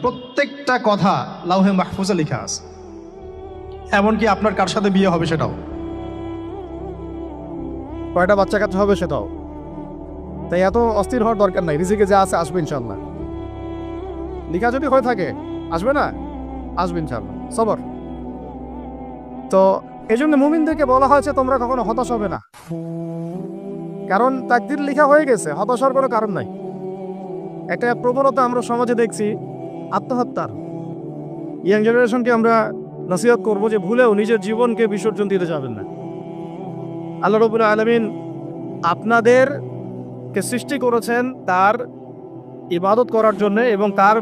প্রত্যেকটা কথা লাউহে মাহফুজে লেখা আছে, এমনকি আপনার কার সাথে বিয়ে হবে সেটাও, কয়টা বাচ্চা কাচ্চা হবে সেটাও। তাই এত অস্থির হওয়ার দরকার নাই, রিজিকে যা আছে আসবে ইনশাল্লাহ। লিখা যদি হয়ে থাকে আসবে না, আসবে ইনশাল্লাহ, সবর। তো এই জন্য মুমিনদেরকে বলা হয়েছে তোমরা কখনো হতাশ হবে না, কারণ তাকদীর লেখা হয়ে গেছে, হতাশার কোনো কারণ নাই। একটা প্রবণতা আমরা সমাজে দেখছি আত্মহত্যার। ইয়াং জেনারেশনকে আমরা নসিহত করবো যে ভুলেও নিজের জীবনকে বিসর্জন দিতে যাবেন না। আল্লাহ রাব্বুল আলামিন আপনাদেরকে সৃষ্টি করেছেন তার ইবাদত করার জন্য এবং তার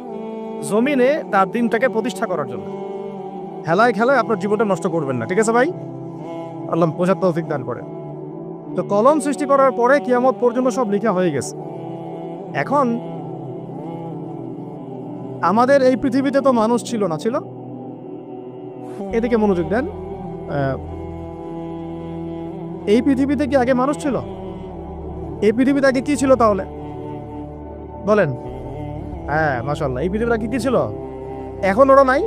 জমিনে তার দিনটাকে প্রতিষ্ঠা করার জন্য। হেলায় খেলায় আপনার জীবনটা নষ্ট করবেন না, ঠিক আছে ভাই? আল্লাহ বোঝার তৌফিক দান করে। তো কলম সৃষ্টি করার পরে কিয়ামত পর্যন্ত সব লেখা হয়ে গেছে। এখন আমাদের এই পৃথিবীতে তো মানুষ ছিল না, ছিল? এদিকে মনোযোগ দেন। এই পৃথিবীতে কি আগে মানুষ ছিল? এই পৃথিবীতে আগে কি ছিল তাহলে বলেন? হ্যাঁ, মাশাআল্লাহ। এই পৃথিবীতে আগে কি ছিল? এখন ওরা নাই?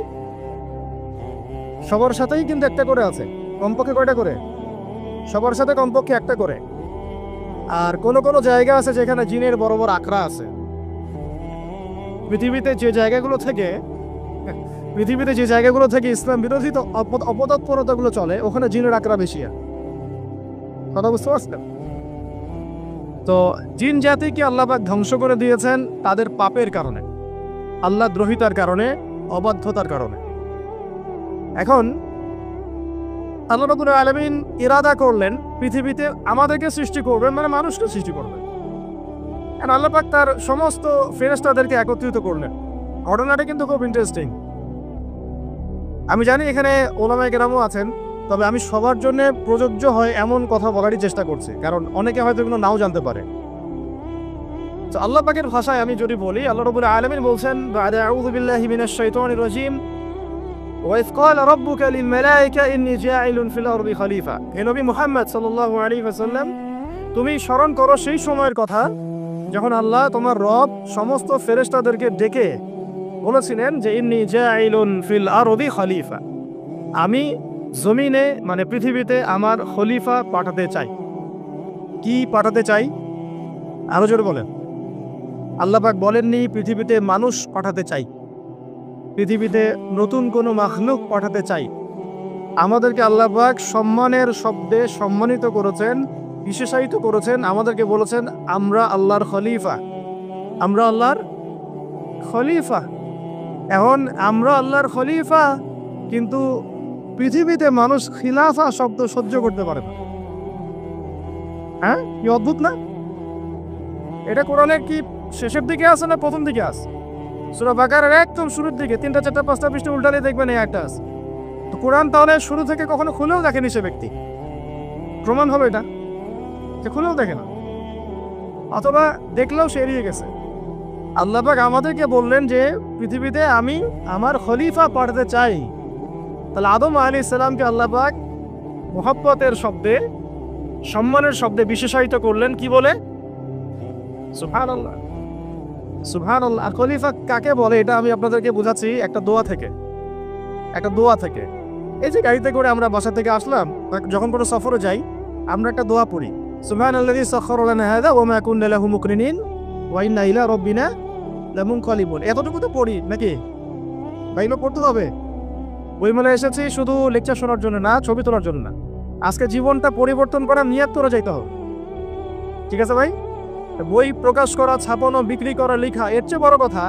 সবার সাথেই কিন্তু একটা করে আছে, কমপক্ষে কয়টা করে? সবার সাথে কমপক্ষে একটা করে। আর কোনো কোনো জায়গা আছে যেখানে জিনের বড় বড় আখড়া আছে। পৃথিবীতে যে জায়গাগুলো থেকে ইসলাম বিরোধী অপতৎপরতাগুলো চলে, ওখানে জিনের আখড়া বেশি। কথা বুঝতে পারছেন? তো জিন জাতিকে আল্লাহ পাক ধ্বংস করে দিয়েছেন তাদের পাপের কারণে, আল্লাহ দ্রোহিতার কারণে, অবাধ্যতার কারণে। এখন আল্লাহ রাব্বুল আলামিন ইরাদা করলেন পৃথিবীতে আমাদেরকে সৃষ্টি করবেন, মানে মানুষকে সৃষ্টি করবেন। আর আল্লাহ পাক তার সমস্ত ফেরেশতাদেরকে একত্রিত করলেন। ঘটনাটা কিন্তু খুব ইন্টারেস্টিং। আমি জানি এখানে ওলামায়ে কেরামও আছেন, তবে আমি সবার জন্য প্রযোজ্য হয় এমন কথা বলারই চেষ্টা করছি, কারণ অনেকে হয়তো এগুলো নাও জানতে পারে। তো আল্লাহ পাকের ভাষায় আমি যদি বলি, আল্লাহ রাব্বুল আলামিন বলছেন, আউযু বিল্লাহি মিনাশ শাইতানির রাজীম, ওয়াইয ক্বালা রাব্বুকা লিল মালায়েকা ইন্নী জাইলুন ফিল আরদি খলিফা। হে নবী মুহাম্মদ সাল্লাল্লাহু আলাইহি ওয়াসাল্লাম, তুমি স্মরণ করো সেই সময়ের কথা যখন আল্লাহ তোমার রব সমস্ত ফেরেশতাদেরকে ডেকে বলেছিলেন যে ইন্নী জাইলুন ফিল আরদি খলিফা, আমি জমিনে মানে পৃথিবীতে আমার খলিফা পাঠাতে চাই। কি পাঠাতে চাই? আরো জোরে বলেন। আল্লাহ পাক বলেননি পৃথিবীতে মানুষ পাঠাতে চাই, পৃথিবীতে নতুন কোনো মাখলুক পাঠাতে চাই। আমাদেরকে আল্লাহ পাক সম্মানের শব্দে সম্মানিত করেছেন, বিশেষায়িত করেছেন। আমাদেরকে বলেছেন আমরা আল্লাহর খলিফা, আমরা আল্লাহর খলিফা। এখন আমরা আল্লাহর খলিফা, কিন্তু পৃথিবীতে মানুষ খিলাফা শব্দ সহ্য করতে পারে না। হ্যাঁ, কি অদ্ভুত না? এটা কোরআনের কি শেষের দিকে আছে না প্রথম দিকে আছে? সূরা বাকারার একদম শুরুর দিকে 3টা 4টা 5টা পৃষ্ঠা উল্টালে দেখবেন এই একটা আছে। তো কোরআন তাহলে শুরু থেকে কখনো খুলেও দেখেনি সে ব্যক্তি, প্রমাণ হবে এটা যে খুলেও দেখে না, অথবা দেখলেও সে এড়িয়ে গেছে। আল্লাহ পাক আমাদেরকে বললেন যে পৃথিবীতে আমি আমার খলিফা পাঠাতে চাই। তাহলে আদম আলাইহিস সালামকে আল্লাহ পাক মুহাব্বতের শব্দে, সম্মানের শব্দে বিশেষায়িত করলেন কি বলে? সুবহানাল্লাহ, সুবহানাল্লাহ। আর খলিফা কাকে বলে এটা আমি আপনাদেরকে বোঝাচ্ছি একটা দোয়া থেকে। এই যে গাড়িতে করে আমরা বাসা থেকে আসলাম, যখন কোনো সফরে যাই আমরা একটা দোয়া পড়ি, সুবহানাল্লাযী সাখখারা লানা হাযা ওয়া মা কুন্না লাহু মুকরিনিন ওয়া ইন্না ইলা রাব্বিনা লামুনকালিবুন। এতটুকু তো পড়ি নাকি? বাইলো পড়তে হবে। বই মেলে এসেছি শুধু লেকচার শোনার জন্য না, ছবি তোলার জন্য না। আজকে জীবনটা পরিবর্তন করার নিয়ত করে যাইতে হবে, ঠিক আছে ভাই? বই প্রকাশ করা, ছাপানো, বিক্রি করা, লেখা, এর চেয়ে বড় কথা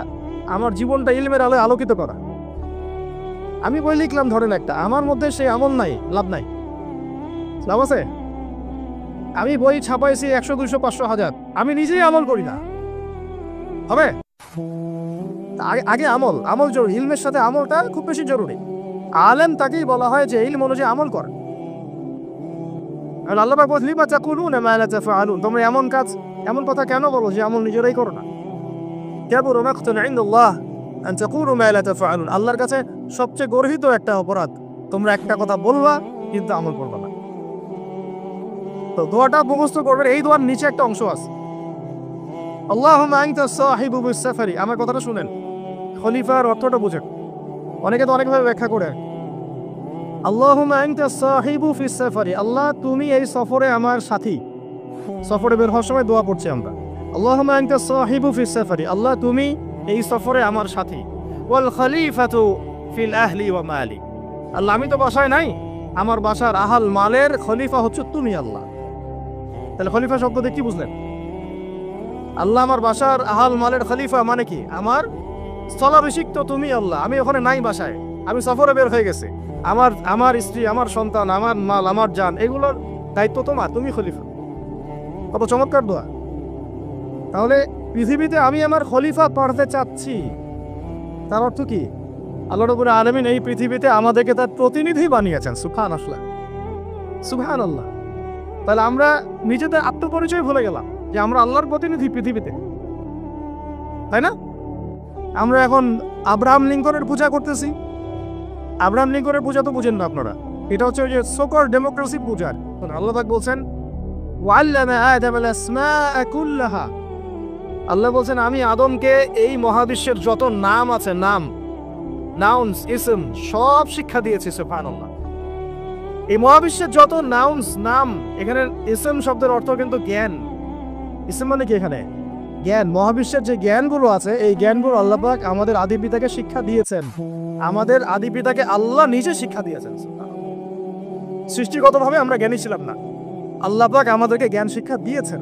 আমার জীবনটা ইলমের আলোয় আলোকিত করা। আমি বই লিখলাম ধরেন একটা, আমার মধ্যে সেই আমল নাই, লাভ নাই। লাভ আছে? আমি বই ছাপাইছি 100, 200, 500, 1000, আমি নিজেই আমল করি না, হবে? আগে আমল জরুরি। ইলমের সাথে আমলটা খুব বেশি জরুরি। আলেম তাকেই বলা হয় যে ইলম অনুযায়ী আমল করে। আল্লাহ পাক বলেন লিমা তাকুলুনা মা লা তাফআলুন, তোমরা এমন কথা কেন বলো যে আমল নিজেরাই করো না? কাবুরা মাকতান ইনদাল্লাহ আন তাকুলু মা লা তাফআলুন, আল্লাহর কাছে সবচেয়ে গর্হিত একটা অপরাধ তোমরা একটা কথা বলবা কিন্তু আমল করবে না। তো দোয়াটা মুখস্থ করবেন। এই দোয়ার নিচে একটা অংশ আছে, আল্লাহুম্মা আনতা সাহিবু বিস সাফারি। আমার কথাটা শুনেন, খলিফার অর্থটা বুঝেন। অনেকে তো অনেকভাবে ব্যাখ্যা করে। আল্লাহুম্মা আনতা সাহিবু ফিস সাফারি, আল্লাহ তুমি এই সফরে আমার সাথী। সফরে বের হওয়ার সময় দোয়া পড়ছি আমরা, আল্লাহুম্মা আনতা সাহিবু ফিস সাফারি, আল্লাহ তুমি এই সফরে আমার সাথী। ওয়াল খলিফাতু ফিল আহলি ওয়া মালি, আল্লাহ আমি তো বাসায় নাই, আমার বাসার আহাল মালের খলিফা হচ্ছে তুমি আল্লাহ। তাহলে খলিফা শব্দ দিয়ে কি বুঝলেন? আল্লাহ আমার বাসার আহাল মালের খলিফা মানে কি? আমার স্থলাভিষিক্ত তুমি আল্লাহ, আমি ওখানে নাই বাসায়, আমি সফরে বের হয়ে গেছি, আমার স্ত্রী, আমার সন্তান, আমার মাল, আমার জান, এগুলোর দায়িত্ব তোমার, তুমি খলিফা। কত চমৎকার দোয়া। তাহলে পৃথিবীতে আমি আমার খলিফা পাঠাতে চাচ্ছি, তার অর্থ কি? আল্লাহ রাব্বুল আলামিন এই পৃথিবীতে আমাদেরকে তার প্রতিনিধি বানিয়েছেন। সুবহানাল্লাহ, সুবহানাল্লাহ। তাহলে আমরা নিজেদের আত্মপরিচয় ভুলে গেলাম যে আমরা আল্লাহর প্রতিনিধি পৃথিবীতে, তাই না? আমরা এখন আব্রাহাম লিঙ্কনের পূজা করতেছি। আব্রাহাম লিঙ্কনের পূজা তো বুঝেন না আপনারা, এটা হচ্ছে ওই যে সোকর ডেমোক্রেসি পূজার। আল্লাহ পাক বলছেন ওয়াল্লামা আদামাল আসমাআ কুল্লাহা, আল্লাহ বলছেন আমি আদমকে এই মহাবিশ্বের যত নাম আছে, নাউন্স, ইসম সব শিক্ষা দিয়েছি। সুবহানাল্লাহ। এই মহাবিশ্বের যত নাম, এখানে ইসম শব্দের অর্থ কিন্তু জ্ঞান। ইসম মানে কি? এখানে জ্ঞান। মহাবিশ্বের যে জ্ঞানগুলো আছে, এই জ্ঞানগুলো আল্লাহ পাক আমাদের আদি পিতাকে শিক্ষা দিয়েছেন। আমাদের আদি পিতাকে আল্লাহ নিজে শিক্ষা দিয়েছেন। সৃষ্টিগতভাবে আমরা জ্ঞানী ছিলাম না, আল্লাহ পাক আমাদেরকে জ্ঞান শিক্ষা দিয়েছেন।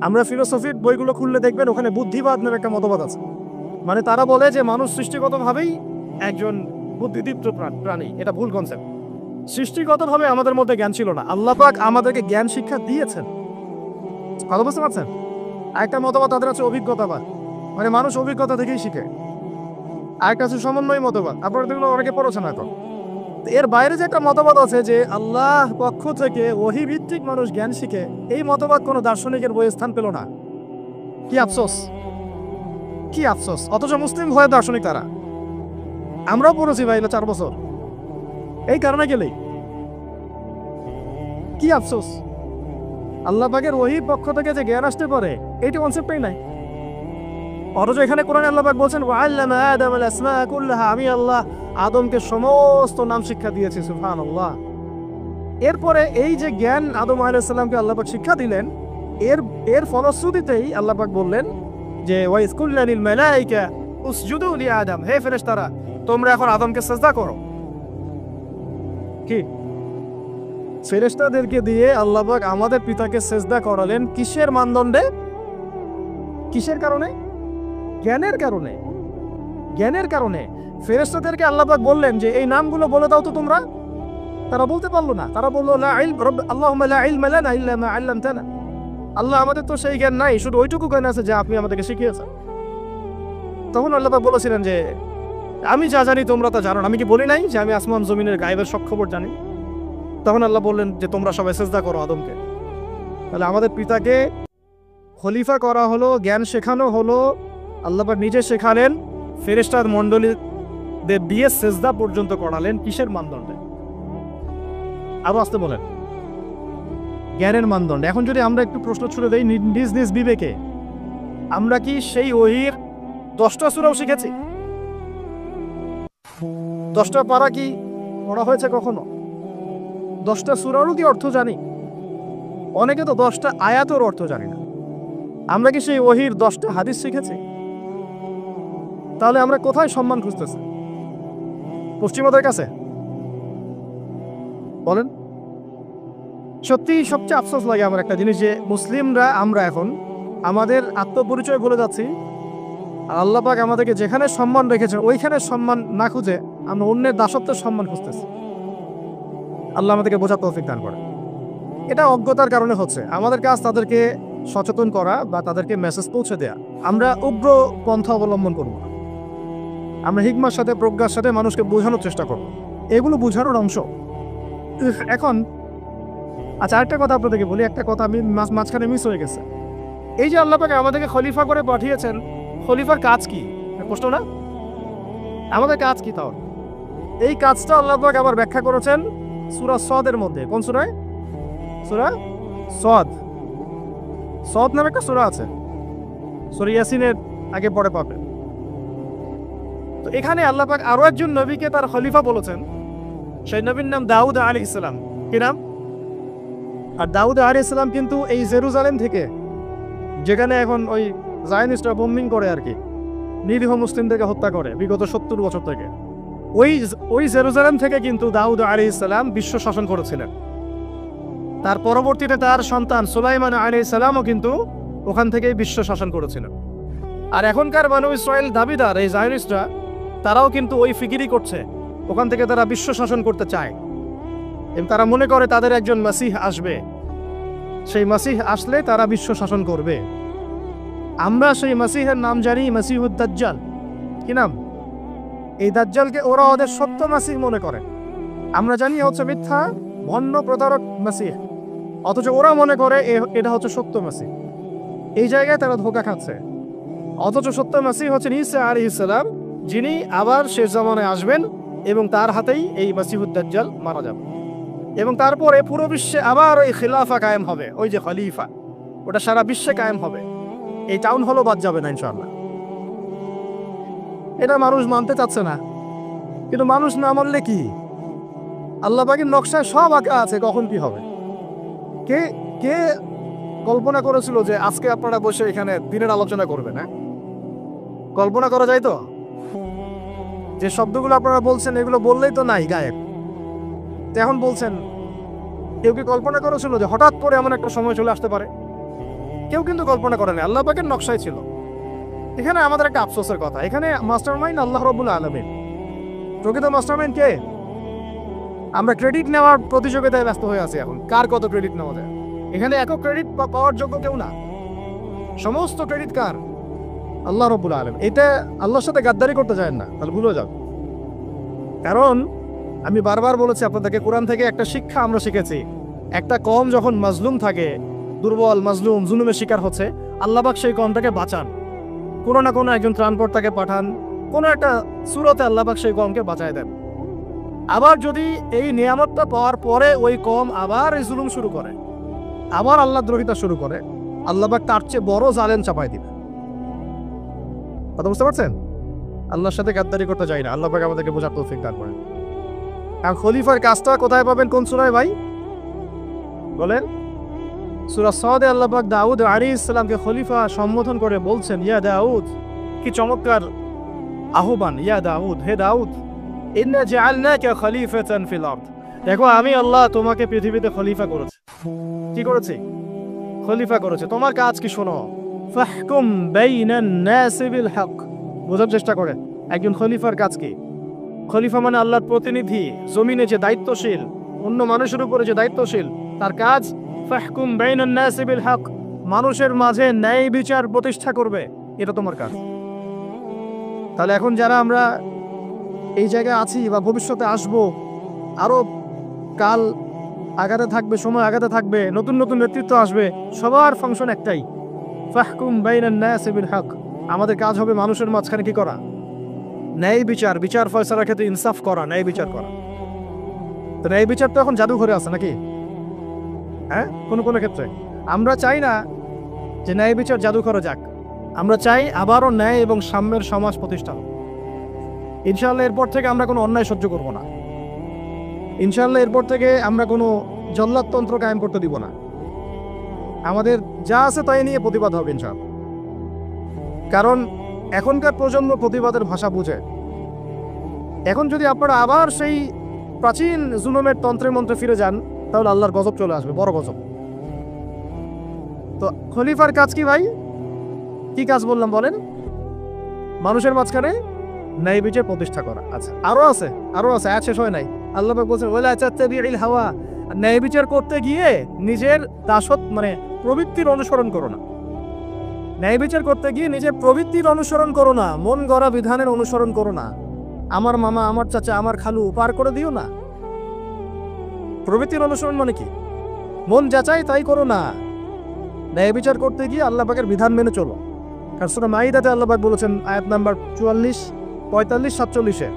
আমরা ফিলোসফির বইগুলো খুললে দেখবেন ওখানে বুদ্ধিবাদ নামে একটা মতবাদ আছে। মানে তারা বলে যে মানুষ সৃষ্টিগতভাবেই একজন বুদ্ধিদীপ্ত প্রাণী। এটা ভুল কনসেপ্ট। সৃষ্টিগতভাবে আমাদের মধ্যে জ্ঞান ছিল না, আল্লাহ পাক আমাদেরকে জ্ঞান শিক্ষা দিয়েছেন। কথা বুঝতে পারছেন? একটা মতবাদ তাদের আছে অভিজ্ঞতাবাদ, মানে মানুষ অভিজ্ঞতা থেকেই শিখে। আরেকটা আছে সমন্বয় মতবাদ, আপনারা দেখলো অনেকে পড়ছেন এখন। এর বাইরে যে একটা মতবাদ আছে যে আল্লাহ পক্ষ থেকে ওহী ভিত্তিক মানুষ জ্ঞান শিখে, এই মতবাদ কোনো দার্শনিকের বইয়ে স্থান পেল না। কি আফসোস, কি আফসোস। অথচ মুসলিম হয় দার্শনিক তারা। আমরাও পড়েছি ভাই 4 বছর এই কারণে গেলেই। কি আফসোস, আল্লাহ পাকের ওহীর পক্ষ থেকে যে জ্ঞান আসতে পারে এইটা কনসেপ্টই নাই। অথচ এখানে কোরআনে আল্লাহ পাক বলছেন ওয়াল্লামা আদামাল আসমাআ কুল্লাহা, আমি আল্লাহ আদমকে সমস্ত নাম শিক্ষা দিয়েছি। সুবহানাল্লাহ। এরপরে এই যে জ্ঞান আদম আলাইহিস সালামকে আল্লাহ পাক শিক্ষা দিলেন, এর ফলশ্রুতিতেই আল্লাহ পাক বললেন যে ওয়াইজ কুল্লা লিল মালাইকা উসজুদু লি আদম, হে ফেরেশতারা তোমরা এখন আদমকে সিজদা করো। কি ফেরেশতাদেরকে দিয়ে আল্লাহ পাক আমাদের পিতাকে সিজদা করালেন কিসের মানদণ্ডে? কিসের কারণে? জ্ঞানের কারণে। জ্ঞানের কারণে ফেরেশতাদেরকে আল্লাহ পাক বললেন যে এই নামগুলো বলে দাও তো তোমরা। তারা বলতে পারলো না। তারা বলল লা ইলম আল্লাহুম্মা লা ইলমা লানা ইল্লা মা আল্লামতানা, আল্লাহ আমাদের তো সেই জ্ঞান নাই, শুধু ওইটুকু জ্ঞান আছে যা আপনি আমাদেরকে শিখিয়েছেন। তখন আল্লাহ পাক বলেছিলেন যে আমি যা জানি তোমরা তা জানো না। আমি কি বলি নাই যে আমি আসমান জমিনের গায়েবের সব খবর জানি? তখন আল্লাহ বললেন যে তোমরা সবাই সিজদা করো আদমকে। তাহলে আমাদের পিতাকে খলিফা করা হলো, জ্ঞান শেখানো হলো, আল্লাহ পাক নিজে শেখালেন, ফেরেশতার মণ্ডলীদের দিয়ে সিজদা পর্যন্ত করালেন। কিসের মানদণ্ডে? আরো আসতে বলেন, জ্ঞানের মানদণ্ডে। এখন যদি আমরা একটু প্রশ্ন ছুড়ে দেই নিজ নিজ বিবেকে, আমরা কি সেই ওহীর 10টা সূরাও শিখেছি? 10টা পারা কি পড়া হয়েছে কখনো? 10টা সূরারও কি অর্থ জানি? অনেকে তো 10টা আয়াতের অর্থ জানি না। আমরা কি সেই ওহীর 10টা হাদিস শিখেছি? তাহলে আমরা কোথায় সম্মান খুঁজতেছি? পশ্চিমাদের কাছে? বলেন। সত্যি সবচেয়ে আফসোস লাগে আমার একটা জিনিস, যে মুসলিমরা আমরা এখন আমাদের আত্মপরিচয় ভুলে যাচ্ছি। আর আল্লাহ পাক আমাদেরকে যেখানে সম্মান রেখেছেন ওইখানে সম্মান না খুঁজে আমরা অন্যের দাসত্বের সম্মান খুঁজতেছি। আল্লাহ আমাদেরকে বোঝার তৌফিক দান করে। এটা অজ্ঞতার কারণে হচ্ছে। আমাদের কাজ তাদেরকে সচেতন করা বা তাদেরকে মেসেজ পৌঁছে দেয়া। আমরা উগ্র পন্থা অবলম্বন করব না, আমরা হিকমার সাথে প্রজ্ঞার সাথে মানুষকে বোঝানোর চেষ্টা করব। এগুলো বোঝানোর অংশ। এখন আচ্ছা আরেকটা কথা আপনাদেরকে বলি, একটা কথা আমি মাঝখানে মিস হয়ে গেছে। এই যে আল্লাহ পাক আমাদেরকে খলিফা করে পাঠিয়েছেন, খলিফার কাজ কি? প্রশ্ন না? আমাদের কাজ কি তাহলে? এই কাজটা আল্লাহ পাক আবার ব্যাখ্যা করেছেন সূরা সদের মধ্যে। কোন সূরায়? সূরা সদ। সদ নামে একটা সূরা আছে, সূরা ইয়াসিনের আগে পরে পাবেন। তো এখানে আল্লাহ পাক আরো একজন নবীকে তার খলিফা বলেছেন, সেই নবীর নাম দাউদ আলাইহিস সালাম। কি নাম? আর দাউদ আলাইহিস সালাম কিন্তু এই জেরুজালেম থেকে, যেখানে এখন ওই জায়নিস্টরা বোম্বিং করে আর কি, নিরীহ মুসলিমদেরকে হত্যা করে বিগত 70 বছর থেকে, ওই জেরুজালেম থেকে কিন্তু দাউদ আলাইহিস সালাম বিশ্ব শাসন করেছিলেন। তার পরবর্তীতে তার সন্তান সুলাইমান আলাইহিস সালামও কিন্তু ওখান থেকেই বিশ্ব শাসন করেছিলেন। আর এখনকার বনু ইসরায়েল দাবিদার এই জায়নিস্টরা, তারাও কিন্তু ওই ফিকিরই করছে, ওখান থেকে তারা বিশ্ব শাসন করতে চায় এবং তারা মনে করে তাদের একজন মাসিহ আসবে, সেই মাসিহ আসলে তারা বিশ্ব শাসন করবে। আমরা সেই মাসিহের নাম জানি মাসিহুদ দাজ্জাল। কি নাম? এই দাজ্জালকে ওরা ওদের সত্য মাসিহ মনে করে, আমরা জানি হচ্ছে মিথ্যা ভণ্ড প্রতারক মাসিহ, অথচ ওরা মনে করে এটা হচ্ছে সত্য মাসিহ। এই জায়গায় তারা ধোঁকা খাচ্ছে। অথচ সত্য মাসিহ হচ্ছেন ঈসা আলাইহিস সালাম, যিনি আবার শেষ জামানায় আসবেন এবং তার হাতেই এই মাসিহুদ দাজ্জাল মারা যাবে এবং তারপরে পুরো বিশ্বে আবার ওই খিলাফা কায়েম হবে, ওই যে খলিফা, ওটা সারা বিশ্বে কায়েম হবে। এই টাউন হলও বাদ যাবে না ইনশাআল্লাহ। এটা মানুষ মানতে চাচ্ছে না, কিন্তু মানুষ না মানলে কি? আল্লাহ পাকের নকশায় সব আঁকা আছে কখন কি হবে। কে কে কল্পনা করেছিল যে আজকে আপনারা বসে এখানে দিনের আলোচনা করবেন? হ্যাঁ, কল্পনা করা যায় তো? যে শব্দগুলো আপনারা বলছেন এগুলো বললেই তো নাই গায়েব, এখন বলছেন। কেউ কি কল্পনা করেছিল যে হঠাৎ করে এমন একটা সময় চলে আসতে পারে? কেউ কিন্তু কল্পনা করেনি, আল্লাহ পাকের নকশায় ছিল। এখানে আমাদের একটা আফসোসের কথা, এখানে মাস্টারমাইন্ড আল্লাহ রাব্বুল আলামিন। প্রকৃত মাস্টারমাইন্ড কে? আমরা ক্রেডিট নেওয়ার প্রতিযোগিতায় ব্যস্ত হয়ে আছি এখন, কার কত ক্রেডিট নেওয়া যায়। এখানে একক ক্রেডিট পাওয়ার যোগ্য কেউ না, সমস্ত ক্রেডিট কার? আল্লাহ রাব্বুল আলামিন। এটা আল্লাহর সাথে গাদ্দারি করতে চায় না, তাহলে ভুলে যাও। কারণ আমি বারবার বলেছি আপনাদেরকে, কোরআন থেকে একটা শিক্ষা আমরা শিখেছি, একটা কওম যখন মাজলুম থাকে, দুর্বল মাজলুম জুলুমের শিকার হচ্ছে, আল্লাহ পাক সেই কওমটাকে বাঁচান, কোনো না কোনো একজন ত্রাণকর্তাকে পাঠান, কোনো একটা সূরাতে আল্লাহ পাক সেই কওমকে বাঁচায় দেন। আবার যদি এই নিয়ামতটা পাওয়ার পরে ওই কওম আবার এই জুলুম শুরু করে, আবার আল্লাহ দ্রোহিতা শুরু করে, আল্লাহ পাক তার চেয়ে বড় জালেম চাপাই দিবে। কথা বুঝতে পারছেন? আল্লাহর সাথে গাদ্দারি করতে চাই না, আল্লাহ পাক আমাদেরকে বোঝার তৌফিক দান করেন। আর খলিফার কাজটা কোথায় পাবেন? কোন সূরায় ভাই বলেন? সূরা সাদে আল্লাহ পাক দাউদ আলাইহিস সালামকে খলিফা সম্বোধন করে বলছেন, ইয়া দাউদ। কি চমৎকার আহ্বান! ইয়া দাউদ, হে দাউদ, ইন্না জাআলনাকা খলিফাতান ফিল আরদ। দেখো, আমি আল্লাহ তোমাকে পৃথিবীতে খলিফা করেছি। কি করেছি? খলিফা করেছে। তোমার কাজ কি শোনো। ফাহকুম বাইনান নাসি বিল হক। বোঝার চেষ্টা করে একজন খলিফার কাজ কি। খলিফা মানে আল্লাহর প্রতিনিধি, জমিনে যে দায়িত্বশীল, অন্য মানুষের উপরে যে দায়িত্বশীল, তার কাজ ফাহকুম বাইনান নাসি বিল হক, মানুষের মাঝে ন্যায় বিচার প্রতিষ্ঠা করবে, এটা তোমার কাজ। তাহলে এখন যারা আমরা এই জায়গায় আছি বা ভবিষ্যতে আসব, আরো কাল আগাতে থাকবে, সময় আগাতে থাকবে, নতুন নতুন নেতৃত্ব আসবে, সবার ফাংশন একটাই, ফাহকুম বাইনান নাসি বিল হক। আমাদের কাজ হবে মানুষের মাঝখানে কি করা? ন্যায় বিচার, বিচার ফয়সালার ক্ষেত্রে ইনসাফ করা, ন্যায় বিচার করা। তো ন্যায় বিচার তো এখন জাদুঘরে আছে নাকি? হ্যাঁ, কোনো কোনো ক্ষেত্রে আমরা চাই না যে ন্যায় বিচার জাদুঘরে যাক, আমরা চাই আবারও ন্যায় এবং সাম্যের সমাজ প্রতিষ্ঠা হোক। ইনশাআল্লাহ এরপর থেকে আমরা কোনো অন্যায় সহ্য করব না। ইনশাআল্লাহ এরপর থেকে আমরা কোনো জল্লাদতন্ত্র কায়েম করতে দিব না। আমাদের যা আছে তাই নিয়ে প্রতিবাদ হবে ইনশাআল্লাহ। কারণ এখনকার প্রজন্ম প্রতিবাদের ভাষা বুঝে। এখন যদি আপনারা আবার সেই প্রাচীন জুলুমের তন্ত্রে মন্ত্রে ফিরে যান, তাহলে আল্লাহর গজব চলে আসবে, বড় গজব। তো খলিফার কাজ কি ভাই? কি কাজ বললাম বলেন? মানুষের মাঝখানে ন্যায় বিচার প্রতিষ্ঠা করা। আচ্ছা, আরো আছে, আয়াত শেষ হয় নাই। আল্লাহ পাক বলছেন, ওয়ালা তাত্তাবিউল হাওয়া। ন্যায় বিচার করতে গিয়ে নিজের দাসত মানে প্রবৃত্তির অনুসরণ করো না। ন্যায় বিচার করতে গিয়ে নিজের প্রবৃত্তির অনুসরণ করো না, মন গড়া বিধানের অনুসরণ করো না। আমার মামা, আমার চাচা, আমার খালু পার করে দিও না। প্রবৃত্তির অনুসরণ মানে কি? মন যাচাই তাই করো না। ন্যায় বিচার করতে গিয়ে আল্লাহ পাকের বিধান মেনে চলো। কারণ সূরা মাইদাতে আল্লাহ পাক বলেছেন আয়াত নাম্বার 44, 45, 47-এ,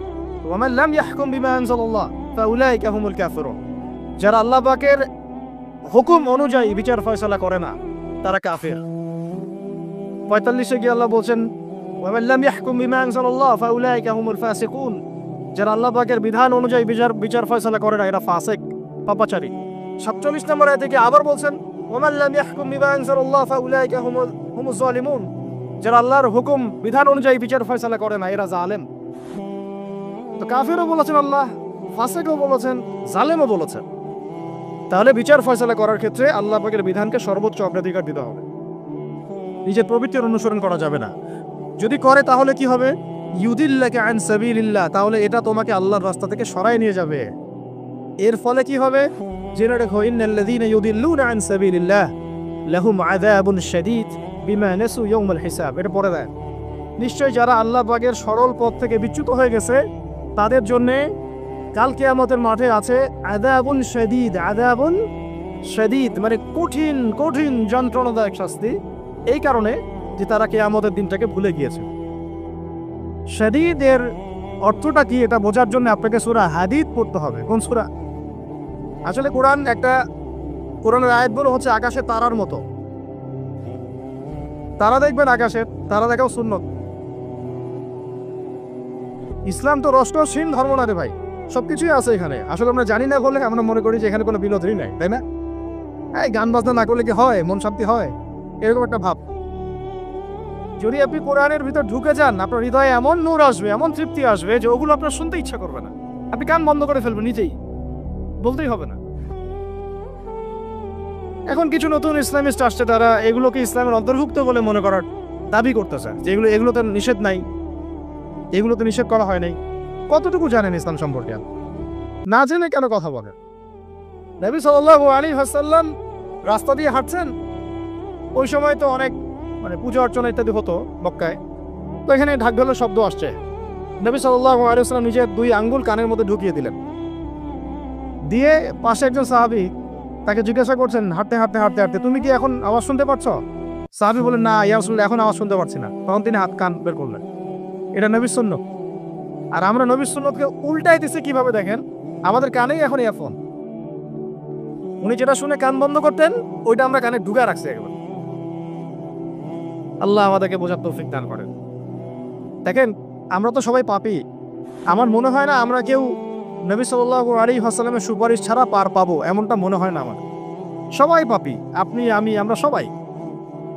ওয়া মান লাম ইয়াহকুম বিমা আনজালাল্লাহ ফাউলাইকা হুমুল কাফিরুন। যারা আল্লাহ পাকের হুকুম অনুযায়ী বিচার ফয়সালা করে না, তারা কাফের। 45-এ গিয়ে আল্লাহ বলছেন, ওয়ামান লাম ইয়াহকুম বিমা আনজালাল্লাহ ফাউলাইকা হুমুল ফাসিকুন, যারা আল্লাহ পাকের বিধান অনুযায়ী বিচার ফয়সালা করে না এরা ফাসিক, পাপাচারী। 47 নম্বর আয়াতে থেকে আবার বলছেন ওয়ামান লাম ইয়াহকুম বিমা আনজালাল্লাহ ফাউলাইকা হুমুজ জালিমুন, যারা আল্লাহর হুকুম বিধান অনুযায়ী বিচার ফয়সালা করে না এরা জালেম। তো কাফেরও বলেছেন আল্লাহ, ফাসিকও বলেছেন, জালেমও বলেছেন। তাহলে বিচার ফয়সালা করার ক্ষেত্রে আল্লাহ পাকের বিধানকে সর্বোচ্চ অগ্রাধিকার দিতে হবে, নিজের প্রবৃত্তির অনুসরণ করা যাবে না। যদি করে তাহলে কি হবে? ইউদিল্লাকা আন সাবিলিল্লাহ, তাহলে এটা তোমাকে আল্লাহর রাস্তা থেকে সরায় নিয়ে যাবে। এর ফলে কি হবে? জেনে রেখো, ইন্নাল্লাযীনা ইউদিল্লুনা আন সাবিলিল্লাহ লাহুম আযাবুন শাদীদ বিমা নাসু ইয়াউমাল হিসাব। এটা পড়ে দেয়, নিশ্চয় যারা আল্লাহ পাকের সরল পথ থেকে বিচ্যুত হয়ে গেছে তাদের জন্য কাল কিয়ামতের মাঠে আছে আযাবুন শাদীদ। আযাবুন শাদীদ মানে কঠিন কঠিন যন্ত্রণাদায়ক শাস্তি, এই কারণে যে তারা কিয়ামতের দিনটাকে ভুলে গিয়েছে। শাদীদের অর্থটা কি এটা বোঝার জন্য আপনাকে সূরা হাদীদ পড়তে হবে। কোন সূরা? আসলে কোরআনের আয়াতগুলো হচ্ছে আকাশের তারার মতো। তারা দেখবেন আকাশের, তারা দেখাও সুন্নত। ইসলাম তো রষ্টহীন ধর্ম না রে ভাই, সবকিছুই আছে এখানে। আসলে আমরা জানি না বলে আমরা মনে করি যে এখানে কোনো বিনোদনই নাই, তাই না? এই গান বাজনা না করলে কি হয়, মন শান্তি হয়, এরকম একটা ভাব। যদি আপনি কোরআনের ভিতর ঢুকে যান, আপনার হৃদয়ে এমন নূর আসবে, এমন তৃপ্তি আসবে যে ওগুলো আপনার শুনতে ইচ্ছা করবে না, আপনি কান বন্ধ করে ফেলবেন, নিজেই বলতেই হবে না। এখন কিছু নতুন ইসলামিস্ট আসছে, তারা এগুলোকে ইসলামের অন্তর্ভুক্ত বলে মনে করার দাবি করতেছে যে এগুলোতে নিষেধ নাই, এগুলোতে নিষেধ করা হয় নাই। কতটুকু জানেন ইসলাম সম্পর্কে? না জেনে কেন কথা বলেন? নবী সাল্লাল্লাহু আলাইহি ওয়াসাল্লাম রাস্তা দিয়ে হাঁটছেন, ওই সময় তো অনেক পূজা অর্চনা ইত্যাদি হতো মক্কায়। তো এখানে ঢাক ঢোলের শব্দ আসছে, নবী সাল্লাল্লাহু আলাইহি ওয়াসাল্লাম নিজের 2 আঙ্গুল কানের মধ্যে ঢুকিয়ে দিলেন, দিয়ে পাশে একজন সাহাবী তাকে জিজ্ঞাসা করছেন হাঁটতে হাঁটতে হাঁটতে হাঁটতে, তুমি কি এখন আওয়াজ শুনতে পাচ্ছ? সাহাবী বলেন, না ইয়া রাসূলুল্লাহ, এখন আওয়াজ শুনতে পাচ্ছি না। তখন তিনি হাত কান বের করলেন। এটা নবীর সুন্নাত। আর আমরা নবীর সুন্নাতকে উল্টাই দিছি কিভাবে দেখেন, আমাদের কানেই এখন ইয়ারফোন। উনি যেটা শুনে কান বন্ধ করতেন ওইটা আমরা কানে ঢুকা রাখছি একবার। আল্লাহ আমাদেরকে বোঝার তৌফিক দান করেন। দেখেন, আমরা তো সবাই পাপী। আমার মনে হয় না আমরা কেউ নবী সাল্লাল্লাহু আলাইহি ওয়াসাল্লামের সুপারিশ ছাড়া পার পাবো, এমনটা মনে হয় না আমার। সবাই পাপী, আপনি আমি আমরা সবাই।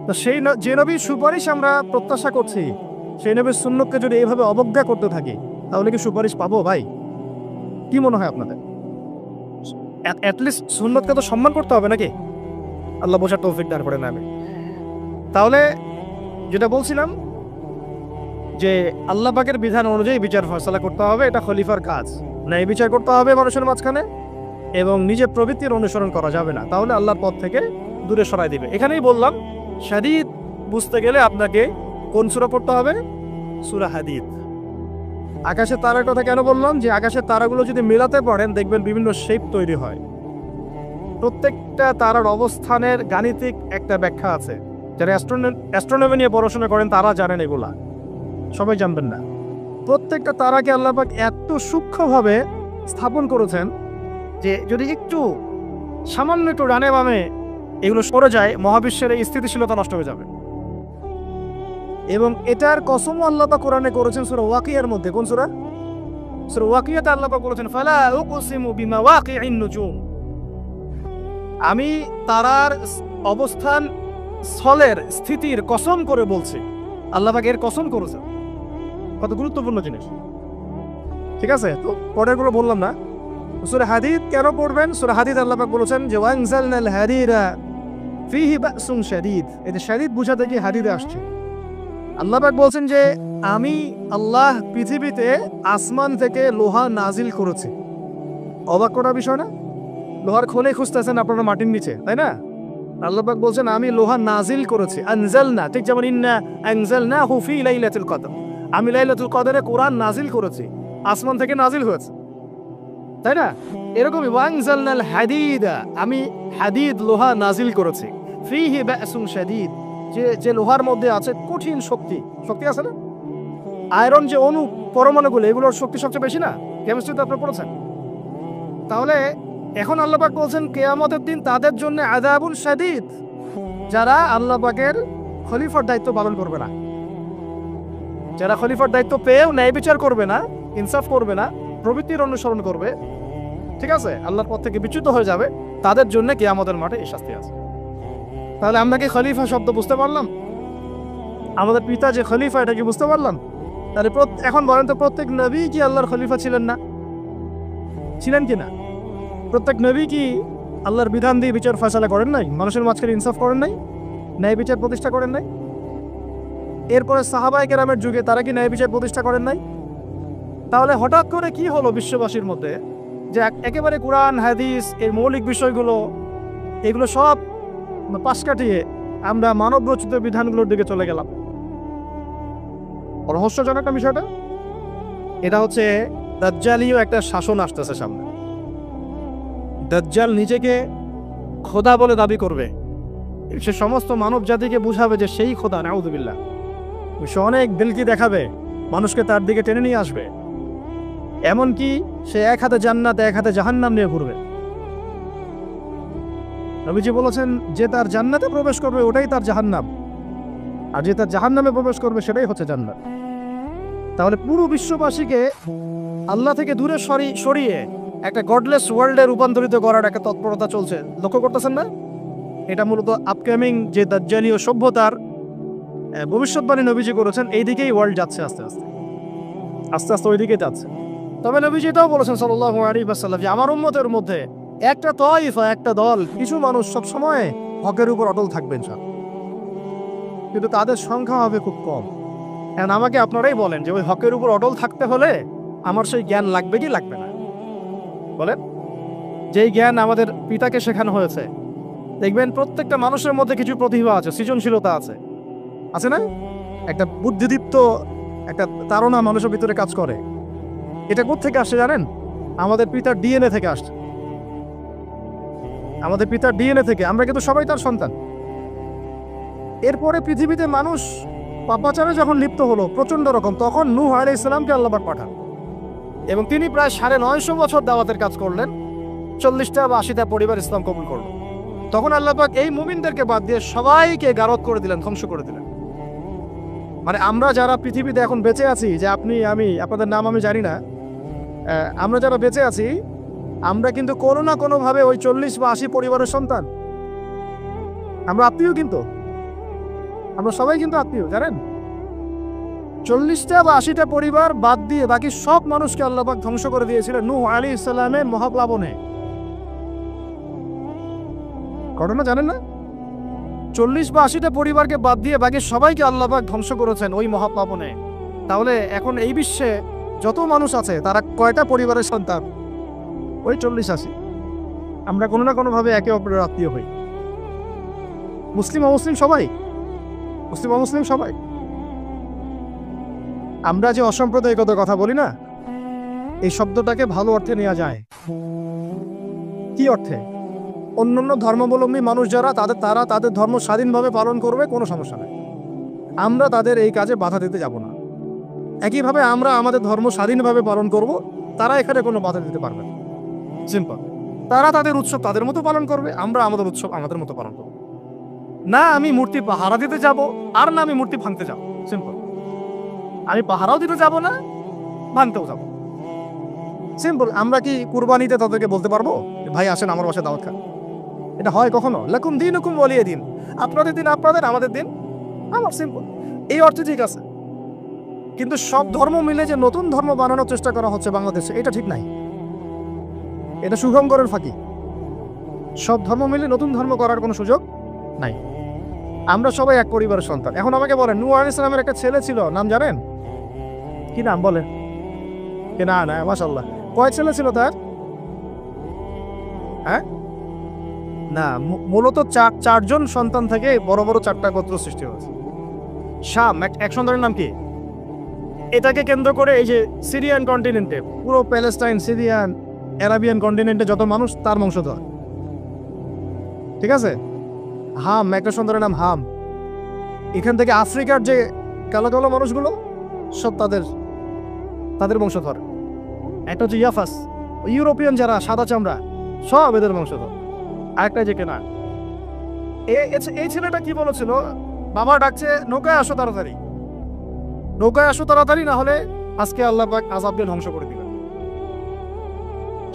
তো সেই যে নবীর সুপারিশ আমরা প্রত্যাশা করছি, সেই নবীর সুন্নাতকে যদি এইভাবে অবজ্ঞা করতে থাকি তাহলে কি সুপারিশ পাবো ভাই? কি মনে হয় আপনাদের? অ্যাটলিস্ট সুন্নাতকে তো সম্মান করতে হবে নাকি? আল্লাহ বোঝার তৌফিক দান করেন। আমি তাহলে যেটা বলছিলাম যে আল্লাহ পাকের বিধান অনুযায়ী বিচার ফয়সালা করতে হবে, এটা খলিফার কাজ। ন্যায় বিচার করতে হবে মানুষের মাঝখানে, এবং নিজের প্রবৃত্তির অনুসরণ করা যাবে না, তাহলে আল্লাহর পথ থেকে দূরে সরাই দিবে। এখানেই বললাম শাদীদ বুঝতে গেলে আপনাকে কোন সূরা পড়তে হবে? সূরা হাদীদ। আকাশের তারার কথা কেন বললাম? যে আকাশের তারাগুলো যদি মেলাতে পারেন দেখবেন বিভিন্ন শেপ তৈরি হয়। প্রত্যেকটা তারার অবস্থানের গাণিতিক একটা ব্যাখ্যা আছে। যারা অ্যাস্ট্রোনমি নিয়ে পড়াশোনা করেন তারা জানেন, এগুলা সবাই জানবেন না। প্রত্যেকটা তারাকে আল্লাহ পাক এত সূক্ষ্মভাবে স্থাপন করেছেন যে যদি একটু সামান্য একটু ডানে বামে এগুলো সরে যায়, মহাবিশ্বের এই স্থিতিশীলতা নষ্ট হয়ে যাবে। এবং এটার কসমও আল্লাহ পাক কোরআনে করেছেন সূরা ওয়াকিয়ার মধ্যে। কোন সূরা? সূরা ওয়াকিয়াতে আল্লাহ পাক বলেছেন, ফালা উকসিমু বিমাওয়াকিইন নুজুম, আমি তারার অবস্থান স্থলের স্থিতির কসম করে বলছি। আল্লাহ পাক এর কসম করেছেন। কত গুরুত্বপূর্ণ জিনিস, ঠিক আছে? তো পরেরগুলো বললাম না। সূরা হাদীদ কেন পড়বেন? সূরা হাদীদ আল্লাহ পাক বলেছেন যে ওয়ানজালনাল হাদীরা ফীহি বাসুন শাদীদ। এটা শাদীদ বুঝাতে গিয়ে হাদীদে আসছে। আল্লাহ পাক বলছেন যে আমি আল্লাহ পৃথিবীতে আসমান থেকে লোহা নাজিল করেছি। অবাক করার বিষয় না? লোহার খোলে খুঁজতেছেন আপনারা মাটির নিচে, তাই না? আল্লাহ পাক বলছেন আমি লোহা নাজিল করেছি। আনজালনা, ঠিক যেমন ইন্না আনজালনাহু ফী লাইলাতুল কদর, আমি লাইলাতুল কদরে কোরআন নাজিল করেছি, আসমান থেকে নাজিল হয়েছে, তাই না? এরকমই ওয়ানজালনাল হাদীদা, আমি হাদীদ লোহা নাজিল করেছি। ফীহি বাসুন শাদীদ, যে লোহার মধ্যে আছে কঠিন শক্তি আছে না? আয়রন যে অণু পরমাণুগুলো, এগুলোর শক্তি সবচেয়ে বেশি না? কেমিস্ট্রিতে আপনারা পড়েছেন। তাহলে এখন আল্লাহ পাক বলছেন কিয়ামতের দিন তাদের জন্য আযাবুন শাদীদ, যারা আল্লাহ পাকের খলিফার দায়িত্ব পালন করবে না। যারা খলিফার দায়িত্ব পেয়েও ন্যায় বিচার করবে না, ইনসাফ করবে না, প্রবৃত্তির অনুসরণ করবে, ঠিক আছে, আল্লাহর পথ থেকে বিচ্যুত হয়ে যাবে, তাদের জন্য কিয়ামতের মাঠে এই শাস্তি আছে। তাহলে আমরা কি খলিফা শব্দ বুঝতে পারলাম? আমাদের পিতা যে খলিফা, এটা কি বুঝতে পারলাম? তাহলে এখন বলেন তো, প্রত্যেক নবী কি আল্লাহর খলিফা ছিলেন না? ছিলেন কি না? প্রত্যেক নবী কি আল্লাহর বিধান দিয়ে বিচার ফয়সালা করেন নাই? মানুষের মাঝখানে ইনসাফ করেন নাই? ন্যায় বিচার প্রতিষ্ঠা করেন নাই? এরপরে সাহাবায়ে কেরামের যুগে তারা কি ন্যায় বিচার প্রতিষ্ঠা করেন নাই? তাহলে হঠাৎ করে কি হলো বিশ্ববাসীর মধ্যে যে একেবারে কোরআন হাদিস এর মৌলিক বিষয়গুলো, এগুলো সব পাশ কাটিয়ে আমরা মানব রচিত বিধানগুলোর দিকে চলে গেলাম? রহস্যজনক না বিষয়টা? এটা হচ্ছে দাজ্জালীয় একটা শাসন আসতেছে সামনে। দাজ্জাল নিজেকে খোদা বলে দাবি করবে, সে সমস্ত মানব জাতিকে বুঝাবে যে সেই খোদা, নাউযুবিল্লাহ। সে অনেক বেলকি দেখাবে, মানুষকে তার দিকে টেনে নিয়ে আসবে, এমনকি সে এক হাতে জান্নাত এক হাতে জাহান্নাম নিয়ে ঘুরবে। নবীজি বলেছেন, যে তার জান্নাতে প্রবেশ করবে ওটাই তার জাহান্নাম, আর যে তার জাহান্নামে প্রবেশ করবে সেটাই হচ্ছে জান্নাত। তাহলে পুরো বিশ্ববাসীকে আল্লাহ থেকে দূরে সরিয়ে একটা গডলেস ওয়ার্ল্ডে রূপান্তরিত করার একটা তৎপরতা চলছে, লক্ষ্য করতেছেন না? এটা মূলত আপকামিং যে দাজ্জালীয় সভ্যতার ভবিষ্যৎবাণী নবীজি করেছেন, এই দিকেই ওয়ার্ল্ড যাচ্ছে আস্তে আস্তে আস্তে আস্তে ওই দিকে যাচ্ছে। তবে নবীজি এটাও বলেছেন সাল্লাল্লাহু আলাইহি ওয়াসাল্লাম যে আমার উম্মতের মধ্যে একটা তাইফা, একটা দল, কিছু মানুষ সবসময় হকের উপর অটল থাকবেন, কিন্তু তাদের সংখ্যা হবে খুব কম। এখন আমাকে আপনারাই বলেন যে ওই হকের উপর অটল থাকতে হলে আমার সেই জ্ঞান লাগবে কি লাগবে না? বলেন। যেই জ্ঞান আমাদের পিতাকে শেখানো হয়েছে, দেখবেন প্রত্যেকটা মানুষের মধ্যে কিছু প্রতিভা আছে, সৃজনশীলতা আছে, আছে না? একটা বুদ্ধিদীপ্ত একটা তাড়না মানুষের ভিতরে কাজ করে। এটা কোত্থেকে আসছে জানেন? আমাদের পিতার ডিএনএ থেকে আসছে। আমাদের পিতার ডিএনএ থেকে। আমরা কিন্তু সবাই তার সন্তান। এরপরে পৃথিবীতে মানুষ পাপাচারে যখন লিপ্ত হলো প্রচন্ড রকম, তখন নূহ আলাইহিস সালামকে আল্লাহ পাক পাঠান এবং তিনি প্রায় 950 বছর দাওয়াতের কাজ করলেন। 40টা বা 80টা পরিবার ইসলাম কবুল করলো। তখন আল্লাহ পাক এই মুমিনদেরকে বাদ দিয়ে সবাইকে গারদ করে দিলেন, ধ্বংস করে দিলেন। মানে আমরা যারা পৃথিবীতে এখন বেঁচে আছি, যে আপনি, আমি, আপনাদের নাম আমি জানি না, আমরা যারা বেঁচে আছি, আমরা কিন্তু কোনো না কোনোভাবে ওই 40 বা 80 পরিবারের সন্তান। আমরা আত্মীয়, কিন্তু আমরা সবাই কিন্তু আত্মীয়, জানেন? 40টা বা 80টা পরিবার বাদ দিয়ে বাকি সব মানুষকে আল্লাহ পাক ধ্বংস করে দিয়েছিলেন নূহ আলাইহিস সালামের মহাপ্লাবনে। ঘটনা জানেন না? 40 বা 80টা পরিবারকে বাদ দিয়ে বাকি সবাইকে আল্লাহ পাক ধ্বংস করেছেন ওই মহাপ্লাবনে। তাহলে এখন এই বিশ্বে যত মানুষ আছে তারা কয়টা পরিবারের সন্তান? ওই 40-80। আমরা কোনো না কোনোভাবে একে অপরের আত্মীয় হই। মুসলিম অমুসলিম সবাই, মুসলিম অমুসলিম সবাই। আমরা যে অসাম্প্রদায়িকতার কথা বলি না, এই শব্দটাকে ভালো অর্থে নেওয়া যায়। কি অর্থে? অন্যান্য ধর্মাবলম্বী মানুষ যারা, তারা তাদের ধর্ম স্বাধীনভাবে পালন করবে, কোনো সমস্যা নেই। আমরা তাদের এই কাজে বাধা দিতে যাব না। একইভাবে আমরা আমাদের ধর্ম স্বাধীনভাবে পালন করব, তারা এখানে কোনো বাধা দিতে পারবে না। সিম্পল। তারা তাদের উৎসব তাদের মতো পালন করবে, আমরা আমাদের উৎসব আমাদের মতো পালন করব। না আমি মূর্তি পাহারা দিতে যাব, আর না আমি মূর্তি ভাঙতে যাব। সিম্পল। আমি পাহারাও দিতে যাব না, ভাঙতেও যাব। সিম্পল। আমরা কি কুরবানিতে তাদেরকে বলতে পারবো ভাই আসেন আমার বাসায় দাওয়াত খান? এটা হয় কখনো? লাকুম দীনুকুম ওয়ালিয়া দিন। আপনাদের দিন আপনাদের, আমাদের দিন আমার। সিম্পল। এই অর্থে ঠিক আছে। কিন্তু সব ধর্ম মিলে যে নতুন ধর্ম বানানোর চেষ্টা করা হচ্ছে বাংলাদেশে, এটা ঠিক নাই। এটা শুভঙ্করের ফাঁকি। সব ধর্ম মিলে নতুন ধর্ম করার কোনো সুযোগ নাই। আমরা সবাই এক পরিবারের সন্তান। এখন আমাকে বলেন, নূহ আলাইহিস সালামের একটা ছেলে ছিল, নাম জানেন? কি নাম বলেন? না না, মাশাআল্লাহ। কয় ছেলে ছিল তার? হ্যাঁ না, মূলত চারজন সন্তান থেকে বড় বড় 4টা গোত্র সৃষ্টি হয়েছে। শাম এক সন্তানের নাম কি? এটাকে কেন্দ্র করে এই যে সিরিয়ান কন্টিনেন্টে, পুরো প্যালেস্টাইন, সিরিয়ান, অ্যারাবিয়ান কন্টিনেন্টে যত মানুষ, তার বংশধর। ঠিক আছে? হাম, একটা সন্তানের নাম হাম। এখান থেকে আফ্রিকার যে কালো কালো মানুষগুলো সব তাদের বংশধর। একটা হচ্ছে ইয়াফাস, ইউরোপিয়ান যারা সাদা চামড়া, সব এদের বংশধর। আরেকটা যে কেনা। এই ছেলেটা কি বলেছিল? বাবা ডাকছে, নৌকায় আসো তাড়াতাড়ি। নৌকায় আসো তাড়াতাড়ি, না হলে আজকে আল্লাহ পাক আযাব দিয়ে ধ্বংস করে দিবেন।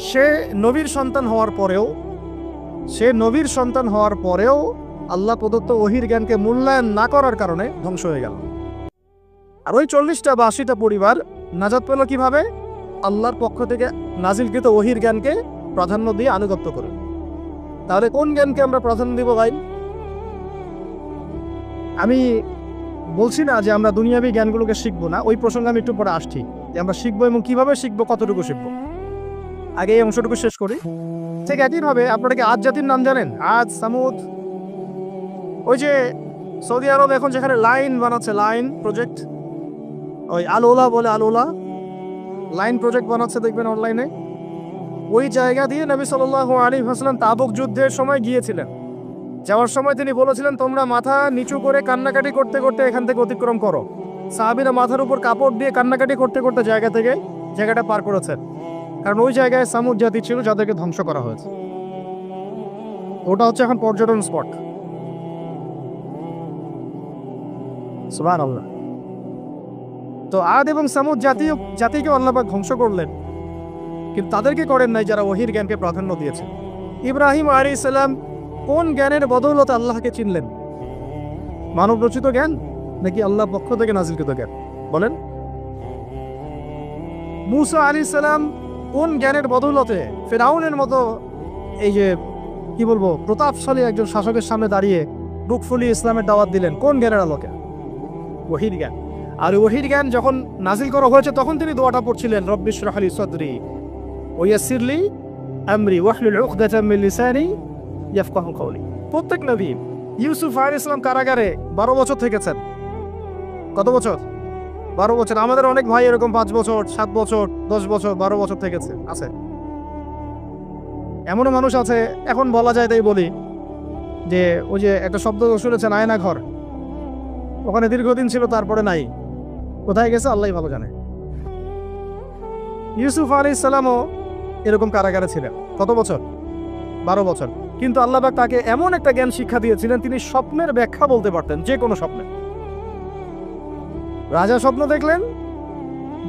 সে নবীর সন্তান হওয়ার পরেও আল্লাহ প্রদত্ত ওহির জ্ঞানকে মূল্যায়ন না করার কারণে ধ্বংস হয়ে গেল। আর ওই 40টা বা 80টা পরিবার নাজাত পেল কিভাবে? আল্লাহর পক্ষ থেকে নাজিলকৃত ওহির জ্ঞানকে প্রাধান্য দিয়ে আনুগত্য করে। তাহলে কোন জ্ঞানকে আমরা প্রাধান্য দিব ভাই? আমি বলছি না যে আমরা দুনিয়াবী জ্ঞানগুলোকে শিখবো না, ওই প্রসঙ্গে আমি একটু পরে আসছি যে আমরা শিখবো এবং কিভাবে শিখবো, কতটুকু শিখবো। আগে এই অংশটুকু শেষ করি। ঠিক একইভাবে আপনারা কি আদ জাতির নাম জানেন? আদ, সামুদ। ওই যে সৌদি আরব এখন যেখানে লাইন বানাচ্ছে, লাইন প্রজেক্ট, ওই আলোলা বলে, আলোলা লাইন প্রজেক্ট বানাচ্ছে দেখবেন অনলাইনে। ওই জায়গা দিয়ে নবী সাল্লাল্লাহু আলাইহি ওয়াসাল্লাম তাবুক যুদ্ধের সময় গিয়েছিলেন। যাওয়ার সময় তিনি বলেছিলেন, তোমরা মাথা নিচু করে কান্নাকাটি করতে করতে এখান থেকে অতিক্রম করো। সাহাবীরা মাথার উপর কাপড় দিয়ে কান্নাকাটি করতে করতে জায়গাটা পার করেছেন, কারণ ওই জায়গায় সামুদ জাতি ছিল যাদেরকে ধ্বংস করা হয়েছে। ওটা হচ্ছে এখন পর্যটন স্পট। সুবহানাল্লাহ। তো আদ এবং সামুদ জাতিকে আল্লাহ পাক ধ্বংস করলেন, কিন্তু তাদেরকে করেন নাই যারা ওহির জ্ঞানকে প্রাধান্য দিয়েছে। ইব্রাহিম আলাইহিস সালাম কোন জ্ঞানের বদৌলতে আল্লাহকে চিনলেন? মানব রচিত জ্ঞান নাকি আল্লাহ পক্ষ থেকে নাজিলকৃত জ্ঞান? বলেন। মূসা আলাইহিস সালাম কোন জ্ঞানের বদৌলতে ফিরআউনের মতো এই যে কি বলবো প্রতাপশালী একজন শাসকের সামনে দাঁড়িয়ে বুক ফুলিয়ে ইসলামের দাওয়াত দিলেন? কোন জ্ঞানের আলোকে? ওহির জ্ঞান। আর ওহির জ্ঞান যখন নাজিল করা হয়েছে তখন তিনি দোয়াটা পড়ছিলেন, রব্বি ইশরাহ লি সাদরি ওয়া ইয়াসসির লি আমরি ওয়াহলুল উকদাতাম মিন লিসানি ইয়াফকাহু কওলি। প্রত্যেক নবী, ইউসুফ আলাইহিস সালাম কারাগারে 12 বছর থেকেছেন। কত বছর? 12 বছর। আমাদের অনেক ভাই এরকম 5 বছর, 7 বছর, 10 বছর, 12 বছর থেকেছে আছে। এমনও মানুষ আছে, এখন বলা যায় তাই বলি, যে ওই যে একটা শব্দ শুনেছেন আয়না ঘর, ওখানে দীর্ঘদিন ছিল তারপরে নাই, কোথায় গেছে আল্লাহই ভালো জানে। ইউসুফ আলাইহিস সালামও এরকম কারাগারে ছিলেন। কত বছর? 12 বছর। কিন্তু আল্লাহ পাক তাকে এমন একটা জ্ঞান শিক্ষা দিয়েছিলেন, তিনি স্বপ্নের ব্যাখ্যা বলতে পারতেন, যে কোনো স্বপ্নের। রাজা স্বপ্ন দেখলেন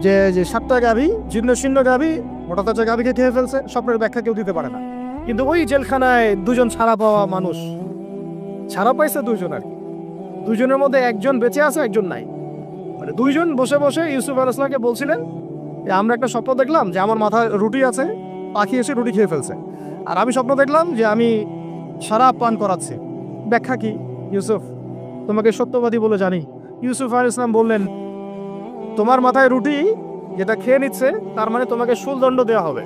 যে 7টা গাভী, জীর্ণ শীর্ণ গাভী, মোটা তাজা গাভীকে খেয়ে ফেলছে, স্বপ্নের ব্যাখ্যা কেউ দিতে পারে না। কিন্তু ওই জেলখানায় 2 জন ছাড়া পাওয়া মানুষ, ছাড়া পাইছে 2 জন, আর কি 2 জনের মধ্যে একজন বেঁচে আছে, একজন নাই। মানে 2 জন বসে বসে ইউসুফ আলাইহিস সালামকে বলছিলেন যে আমরা একটা স্বপ্ন দেখলাম যে আমার মাথায় রুটি আছে, পাখি এসে রুটি খেয়ে ফেলছে। আর আমি স্বপ্ন দেখলাম যে আমি শরাব পান করাচ্ছি, ব্যাখ্যা কি? ইউসুফ, তোমাকে সত্যবাদী বলে জানি। ইউসুফ আলাইহিস সালাম বললেন, তোমার মাথায় রুটি যেটা খেয়ে নিচ্ছে তার মানে তোমাকে শুলদণ্ড দেওয়া হবে,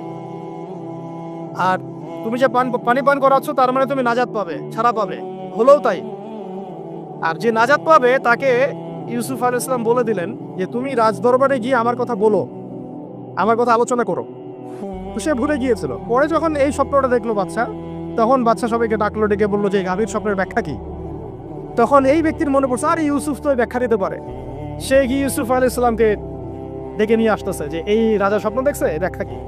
আর তুমি যে পানি পান করাচ্ছ তার মানে তুমি নাজাত পাবে, ছাড়া পাবে। হলেও তাই। আর যে নাজাত পাবে তাকে ইউসুফ আলাইহিস সালাম বলে দিলেন যে তুমি রাজদরবারে গিয়ে আমার কথা বলো, আমার কথা আলোচনা করো। তো সে ভুলে গিয়েছিল। পরে যখন এই স্বপ্নটা দেখলো বাচ্চা, তখন বাচ্চা সবাইকে ডাকলো, ডেকে বললো যে গাভীর স্বপ্নের ব্যাখ্যা কি। তখন এই ব্যক্তির মনে পড়ছে, আরে ইউসুফ তো ব্যাখ্যা দিতে পারে। সে গিয়ে ইউসুফ আলাইহিস সালামকে ডেকে নিয়ে আসতেছে যে এই রাজা স্বপ্ন দেখছে, ব্যাখ্যা কি।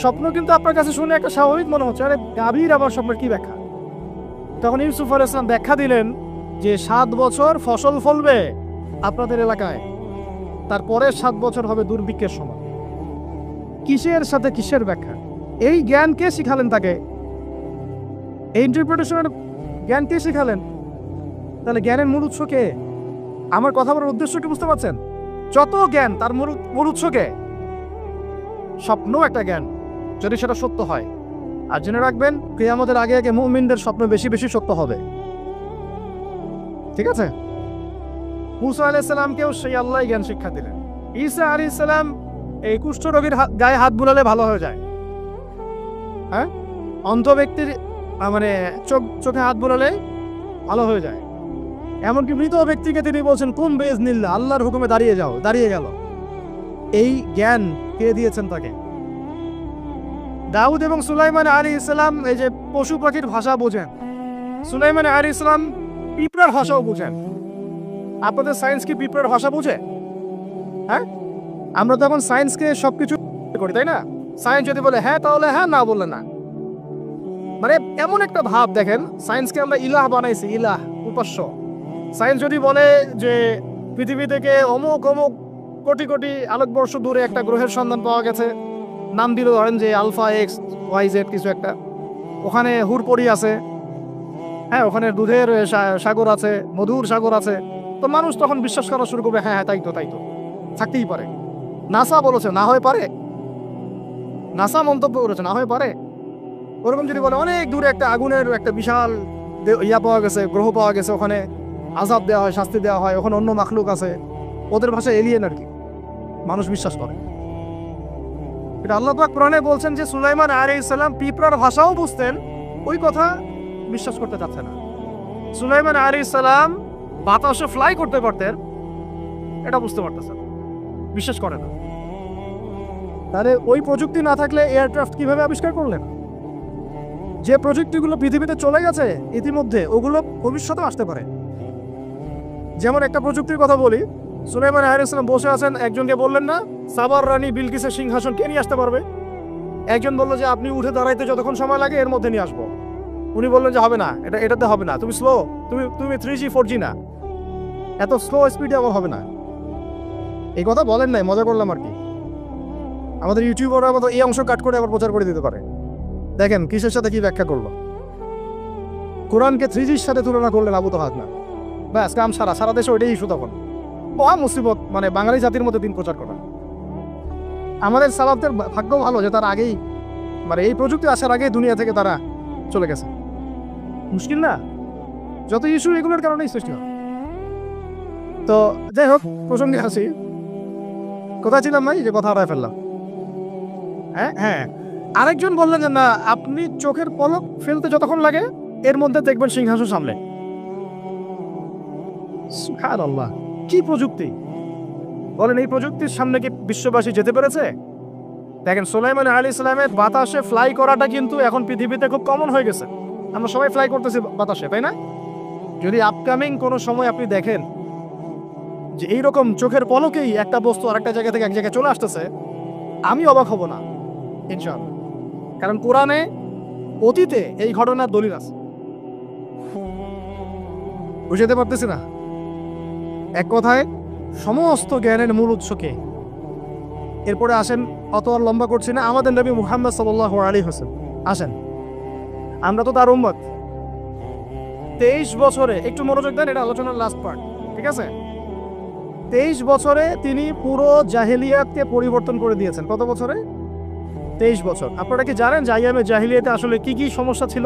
স্বপ্ন কিন্তু আপনার কাছে শুনে একটা স্বাভাবিক মনে হচ্ছে, আরে গাভীর আবার স্বপ্নের কি ব্যাখ্যা। তখন ইউসুফ আলাইহিস সালাম ব্যাখ্যা দিলেন যে 7 বছর ফসল ফলবে আপনাদের এলাকায়, তারপরে 7 বছর হবে দুর্ভিক্ষের সময়। কিসের সাথে কিসের ব্যাখ্যা? এই জ্ঞান কে শিখালেন তাকে? এই ইন্টারপ্রিটেশনের জ্ঞান কে শিখালেন? তাহলে জ্ঞানের মূল উৎস কে? আমার কথা বলার উদ্দেশ্য কি বুঝতে পারছেন? যত জ্ঞান তার মূল উৎস কে? স্বপ্ন একটা জ্ঞান, যদি সেটা সত্য হয়। আর জেনে রাখবেন, কিয়ামতের আগে আগে মুমিনদের স্বপ্ন বেশি বেশি সত্য হবে। ঠিক আছে? মূসা আলাইহিস সালামকেও সেই আল্লাহই জ্ঞান শিক্ষা দিলেন। ঈসা আলাইহিস সালাম এই কুষ্ঠরোগীর গায়ে হাত বুলালে ভালো হয়ে যায়। হ্যাঁ, অন্ধ ব্যক্তির মানে চোখে হাত বুলালে ভালো হয়ে যায়। এমনকি মৃত ব্যক্তিকে তিনি বলছেন কুম বিইজনিল্লাহ, আল্লাহর হুকুমে দাঁড়িয়ে যাও, দাঁড়িয়ে গেল। এই জ্ঞান কে দিয়েছেন তাকে? দাউদ এবং সুলাইমান আলাইহিস সালাম এই যে পশু পাখির ভাষা বোঝেন, সুলাইমান আলাইহিস সালাম পিঁপড়ার ভাষাও বোঝেন। আপনাদের সায়েন্স কি পিঁপড়ার ভাষা বোঝে? হ্যাঁ, আমরা তখন সায়েন্সকে সবকিছু করি, তাই না? সায়েন্স যদি বলে হ্যাঁ তাহলে হ্যাঁ, না বললে না। মানে এমন একটা ভাব দেখেন, সায়েন্সকে আমরা ইলাহ বানাইছি, ইলাহ, উপাস্য। সায়েন্স যদি বলে যে পৃথিবী থেকে অমুক অমুক কোটি কোটি আলোকবর্ষ দূরে একটা গ্রহের সন্ধান পাওয়া গেছে, নাম দিল ধরেন যে আলফা এক্স ওয়াই জেড কিছু একটা, ওখানে হুরপরি আছে, হ্যাঁ ওখানে দুধের সাগর আছে, মধুর সাগর আছে। তো মানুষ তখন বিশ্বাস করা শুরু করবে, হ্যাঁ হ্যাঁ তাই তো থাকতেই পারে। নাসা বলেছে না হয়ে পারে, নাসা মন্তব্য করেছে না হয়ে পারে। ওরকম যদি বলে অনেক দূরে একটা আগুনের একটা বিশাল ইয়া পাওয়া গেছে, গ্রহ পাওয়া গেছে, ওখানে আযাব দেওয়া হয়, শাস্তি দেওয়া হয়, ওখানে অন্য মাখলুক আছে, ওদের ভাষায় এলিয়েন আর কি, মানুষ বিশ্বাস করে। এটা আল্লাহ পাক কোরআনে বলছেন যে সুলাইমান আলাইহিস সালাম পিঁপড়ার ভাষাও বুঝতেন, ওই কথা বিশ্বাস করতে চাচ্ছে না। সুলাইমান আলাইহিস সালাম বাতাসে ফ্লাই করতে পারতেন, এটা বুঝতে পারতেছেন, বিশ্বাস করে না। তাহলে ওই প্রযুক্তি না থাকলে এয়ারক্রাফট কিভাবে আবিষ্কার করলেন? যে প্রযুক্তিগুলো পৃথিবীতে চলে গেছে ইতিমধ্যে, ওগুলো ভবিষ্যতে আসতে পারে। যেমন একটা প্রযুক্তির কথা বলি, সুলাইমান আলাইহিস সালাম বসে আছেন, একজনকে বললেন না সাবার রানী বিলকিসের সিংহাসন কে নিয়ে আসতে পারবে? একজন বললো যে আপনি উঠে দাঁড়াইতে যতক্ষণ সময় লাগে এর মধ্যে নিয়ে আসবো। উনি বললেন যে হবে না, এটাতে হবে না, তুমি স্লো, তুমি 3G 4G না, এত স্লো স্পিডে আমার হবে না। এই কথা বলেন নাই, মজা করলাম আর কি। আমাদের ইউটিউবাররা আমাদের এই অংশ কাট করে আবার প্রচার করে দিতে পারে। দেখেন কিসের সাথে কি ব্যাখ্যা করলো। কোরআনকে 3Gর সাথে তুলনা করলেন আবু তো হাত না, ব্যাস কাম সারা দেশে ওইটাই ইস্যু তখন। মহা মুসিবত, মানে বাঙালি জাতির মধ্যে দিন প্রচার করা। আমাদের সালাফদের ভাগ্য ভালো যে তার আগেই, মানে এই প্রযুক্তি আসার আগেই দুনিয়া থেকে তারা চলে গেছে। মুশকিল না, যত ইস্যু এগুলোর কারণেই সৃষ্টি হয়। তো যাই হোক, প্রসঙ্গে আসি, কোথায় ছিলাম ভাই, যে কথা হারায় ফেললাম। হ্যাঁ আরেকজন বললেন যে না, আপনি চোখের পলক ফেলতে যতক্ষণ লাগে এর মধ্যে দেখবেন সিংহাসন সামনে। সুবহানাল্লাহ, কি প্রযুক্তি বলেন! এই প্রযুক্তির সামনে কি বিশ্ববাসী যেতে পেরেছে? দেখেন সুলাইমান আলাইহিস সালামের বাতাসে ফ্লাই করাটা কিন্তু এখন পৃথিবীতে খুব কমন হয়ে গেছে। আমরা সবাই ফ্লাই করতেছি বাতাসে, তাই না? যদি আপকামিং কোনো সময় আপনি দেখেন যে এইরকম চোখের পলকেই একটা বস্তু আরেকটা জায়গা থেকে এক জায়গায় চলে আসতেছে, আমি অবাক হব না ইনশাআল্লাহ। কারণ কোরআনে অতীতে এই ঘটনার দলিল আছে। বুঝতে পারতেছি না? এক কথায় সমস্ত জ্ঞানের মূল উৎসকে। এরপরে আসেন, অত আর লম্বা করছি না, আমাদের নবী মুহাম্মদ সাল্লাল্লাহু আলাইহি ওয়াসাল্লাম আসেন, আমরা তো তার উম্মত। 23 বছরে, একটু মনোযোগ দেন, এটা আলোচনার লাস্ট পার্ট, ঠিক আছে? 23 বছরে তিনি পুরো জাহেলিয়াতকে পরিবর্তন করে দিয়েছেন। কত বছরে? 23 বছর। আপনারা কি জানেন যে আইয়ামে জাহিলিয়াতে আসলে কি কি সমস্যা ছিল?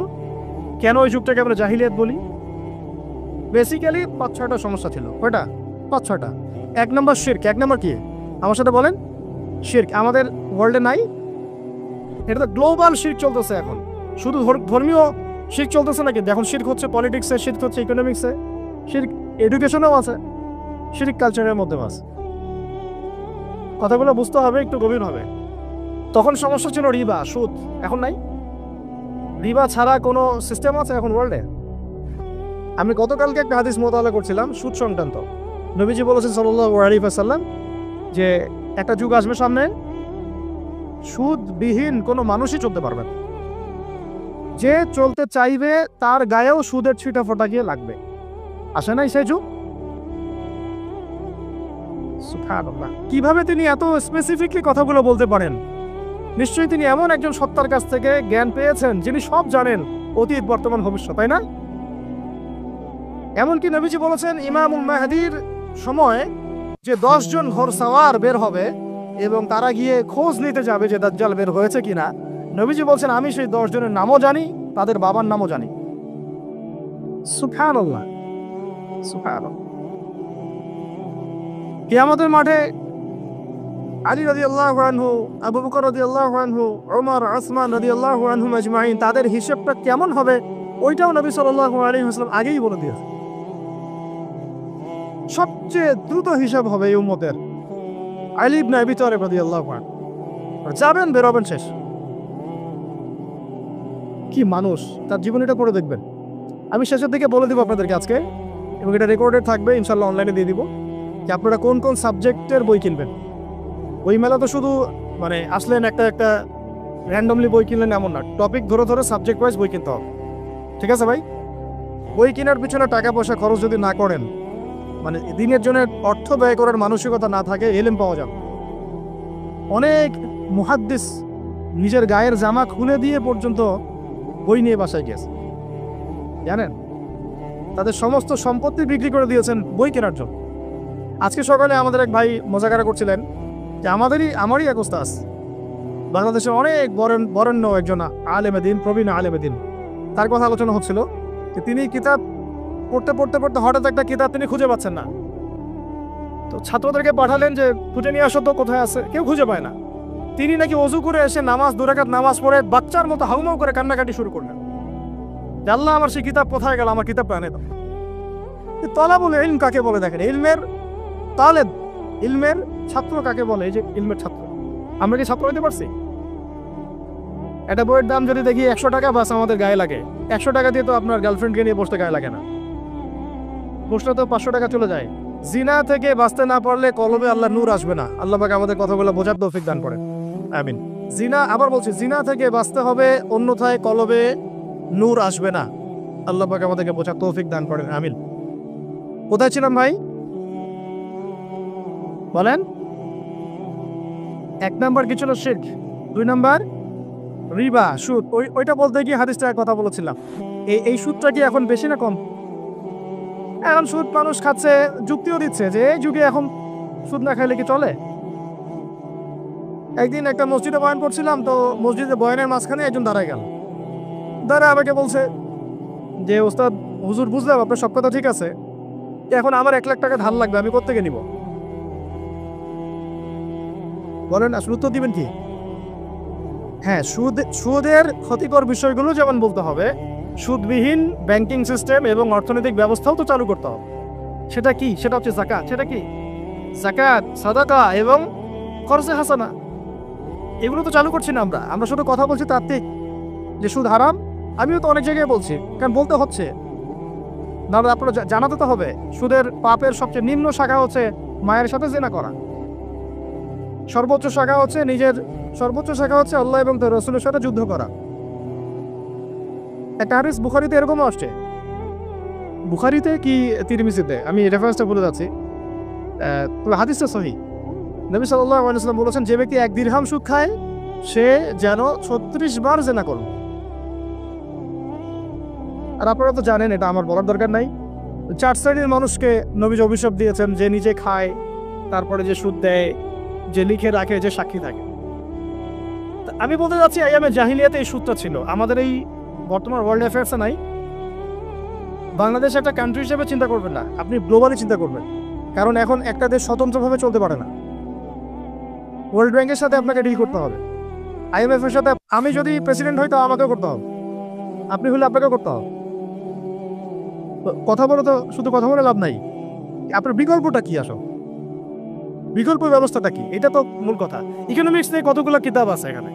কেন ওই যুগটাকে আমরা জাহিলিয়াত বলি? বেসিক্যালি 5-6টা সমস্যা ছিল। কয়টা? 5-6টা। 1 নম্বর শিরক। 1 নম্বর কি? আমার সাথে বলেন। শিরক আমাদের ওয়ার্ল্ডে নাই, এটা তো গ্লোবাল শিরক চলতেছে এখন। শুধু ধর্মীয় শিরক চলতেছে নাকি? এখন শিরক হচ্ছে পলিটিক্সে, শিরক হচ্ছে ইকোনমিক্সে, শিরক এডুকেশনেও আছে, শিরক কালচারের মধ্যে আছে। কথাগুলো বুঝতে হবে একটু গভীরভাবে। তখন সমস্যা ছিল রিবা, সুদ। এখন নাই। রিবা ছাড়া কোনো সিস্টেম আছে এখন ওয়ার্ল্ডে? আমি গতকালকে একটা হাদিস মোতালা করছিলাম সুদ সংক্রান্ত। নবীজি বলেছেন সাল্লাল্লাহু আলাইহি ওয়াসাল্লাম যে একটা যুগ আসবে সামনে, সুদবিহীন কোনো মানুষই চলতে পারবে না। যে চলতে চাইবে তার গায়েও সুদের ছিটা ফোটা গিয়ে লাগবে। আসে নাই সেই যুগ? সুবহানাল্লাহ, কিভাবে তিনি এত স্পেসিফিকলি কথাগুলো বলতে পারেন? নিশ্চয়ই তিনি এমন একজন সত্তার কাছ থেকে জ্ঞান পেয়েছেন যিনি সব জানেন, অতীত বর্তমান ভবিষ্যৎ, তাই না? এমনকি নবীজি বলেছেন ইমামুল মাহদির সময় যে 10 জন ঘোড়সাওয়ার বের হবে এবং তারা গিয়ে খোঁজ নিতে যাবে যে দাজ্জাল বের হয়েছে কিনা। নবীজি বলছেন আমি সেই 10 জনের নামও জানি, তাদের বাবার নামও জানি। সুবহানাল্লাহ, সুবহানাল্লাহ। কিয়ামতের মাঠে আলী রাদিয়াল্লাহু আনহু, আবু বকর রাদিয়াল্লাহু আনহু, ওমর, ওসমান রাদিয়াল্লাহু আনহুম আজমাইন, তাদের হিসাবটা কেমন হবে ওইটাও নবী সাল্লাল্লাহু আলাইহি ওয়াসাল্লাম আগেই বলে দিয়েছেন। সবচেয়ে দ্রুত হিসাব হবে এই উম্মতের আলী ইবনে আবি তালিব রাদিয়াল্লাহু আনহু। যাবেন, বেরোবেন, শেষ। কি মানুষ, তার জীবনীটা পড়ে দেখবেন। আমি শেষের দিকে বলে দিব আপনাদেরকে আজকে, এবং এটা রেকর্ডেড থাকবে, ইনশাল্লাহ অনলাইনে দিয়ে দিব, যে আপনারা কোন কোন সাবজেক্টের বই কিনবেন। বই মেলা তো শুধু মানে আসলেন একটা র্যান্ডমলি বই কিনলেন এমন না, টপিক ধরে ধরে সাবজেক্ট ওয়াইজ বই কিনতে হবে। ঠিক আছে ভাই? বই কেনার পিছনে টাকা পয়সা খরচ যদি না করেন মানে দিনের জন্য অর্থ ব্যয় করার মানসিকতা না থাকে, ইলম পাওয়া যাবে। অনেক মুহাদ্দিস নিজের গায়ের জামা খুলে দিয়ে পর্যন্ত বই নিয়ে বাসায় গেছে, জানেন? তাদের সমস্ত সম্পত্তি বিক্রি করে দিয়েছেন বই কেনার জন্য। আজকে সকালে আমাদের এক ভাই মোজাকারা করছিলেন যে আমারই এক ওস্তাদ বাংলাদেশের অনেক বরেণ্য একজন আলেমে দিন, প্রবীণ আলেমে দিন, তার কথা আলোচনা হচ্ছিল যে তিনি কিতাব পড়তে পড়তে পড়তে হঠাৎ একটা কিতাব তিনি খুঁজে পাচ্ছেন না। তো ছাত্রদেরকে পাঠালেন যে খুঁজে নিয়ে আসো তো, কোথায় আছে, কেউ খুঁজে পায় না। তিনি নাকি অজু করে এসে দু রাকাত নামাজ পড়ে বাচ্চার মতো হাউমাউ করে কান্নাকাটি শুরু করলেন, আল্লাহ আমার সেই কিতাব কোথায় গেল, আমার কিতাবটা এনে দাও। তলাবুল ইলম কাকে বলে দেখেন, ইলমের তালেব, ইলমের ছাত্র কাকে বলে? এই যে ইলমের ছাত্র, আমরা কি ছাত্র হইতে পারছি? একটা বইয়ের দাম যদি দেখি 100 টাকা, বাস আমাদের গায়ে লাগে। 100 টাকা দিয়ে তো আপনার গার্লফ্রেন্ডকে নিয়ে বসতে গায়ে লাগে না, বসলে তো 500 টাকা চলে যায়। জিনা থেকে বাঁচতে না পারলে কলবে আল্লাহ নূর আসবে না। আল্লাহ পাক আমাদের কথাগুলো বোঝার তৌফিক দান করেন, আমিন। জিনা, আবার বলছি, জিনা থেকে বাঁচতে হবে, অন্যথায় কলবে নূর আসবে না। আল্লাহ পাক আমাদেরকে বোঝার তৌফিক দান করেন, আমিন। কোথায় ছিলাম ভাই? বলেন। 1 নাম্বার কি ছিল? শিরক। 2 নাম্বার রিবা, সুদ। ওইটা বলতে গিয়ে হাদিসটা কথা বলেছিলাম। এই সুদটা কি এখন বেশি না কম? এখন সুদ মানুষ খাচ্ছে, যুক্তিও দিচ্ছে যে এই যুগে এখন সুদ না খাইলে কি চলে? একদিন একটা মসজিদে বয়ান করছিলাম, তো মসজিদে বয়ানের মাঝখানে একজন দাঁড়ায় গেল, দাঁড়ায় আমাকে বলছে যে ওস্তাদ, হুজুর বুঝলাম আপনার সব কথা ঠিক আছে, এখন আমার 1 লাখ টাকা ধার লাগবে, আমি কোত্থেকে নিব? বলেন, আসলে উত্তর দিবেন কি? হ্যাঁ, সুদের ক্ষতিকর বিষয়গুলো যেমন বলতে হবে, সুদবিহীন ব্যাংকিং সিস্টেম এবং অর্থনৈতিক ব্যবস্থাও তো চালু করতে হবে। সেটা কি? সেটা হচ্ছে যাকাত। সেটা কি? যাকাত, সাদাকা এবং খরচে হাসানা, এগুলো তো চালু করছি না আমরা শুধু কথা বলছি তাত্ত্বিক যে সুদ হারাম। আমিও তো অনেক জায়গায় বলছি, কারণ বলতে হচ্ছে না, আপনারা জানাতে তো হবে। সুদের পাপের সবচেয়ে নিম্ন শাখা হচ্ছে মায়ের সাথে জিনা করা, সর্বোচ্চ শাখা হচ্ছে আল্লাহ এবং তার রাসূলের সাথে যুদ্ধ করা। একটা হাদিস বুখারীতে এরকমও আসছে, বুখারীতে কি তিরমিজিতে, আমি রেফারেন্সটা ভুলে যাচ্ছি, তবে হাদিসটা সহিহ। নবী সাল্লাল্লাহু আলাইহি ওয়াসাল্লাম বলেছেন, যে ব্যক্তি 1 দিরহাম সুদ খায় সে যেন 36 বার জিনা করল। আর আপনারা তো জানেন, এটা আমার বলার দরকার নাই, 4 শ্রেণীর মানুষকে নবীজি অভিশাপ দিয়েছেন, যে নিজে খায়, তারপরে যে সুদ দেয়, যে লিখে রাখে, যে সাক্ষী থাকে। আমি বলতে যাচ্ছি, আইয়ামে জাহিলিয়াতে এই সুদটা ছিল, আমাদের এই বর্তমান ওয়ার্ল্ড অ্যাফেয়ার্সে নাই। বাংলাদেশ একটা কান্ট্রি হিসেবে চিন্তা করবেন না, আপনি গ্লোবালি চিন্তা করবেন, কারণ এখন একটা দেশ স্বতন্ত্রভাবে চলতে পারে না। ওয়ার্ল্ড ব্যাংকের সাথে আপনাকে ডিল করতে হবে, IMF এর সাথে। আমি যদি প্রেসিডেন্ট হই, তাও আমাকেও করতে হবে, আপনি হলে আপনাকেও করতে হবে। কথা বলে তো শুধু কথা বলে লাভ নাই, আপনার বিকল্পটা কি? বিকল্প ব্যবস্থাটা কি? এটা তো মূল কথা। ইকোনমিক্স নিয়ে কতগুলো কিতাব আছে এখানে,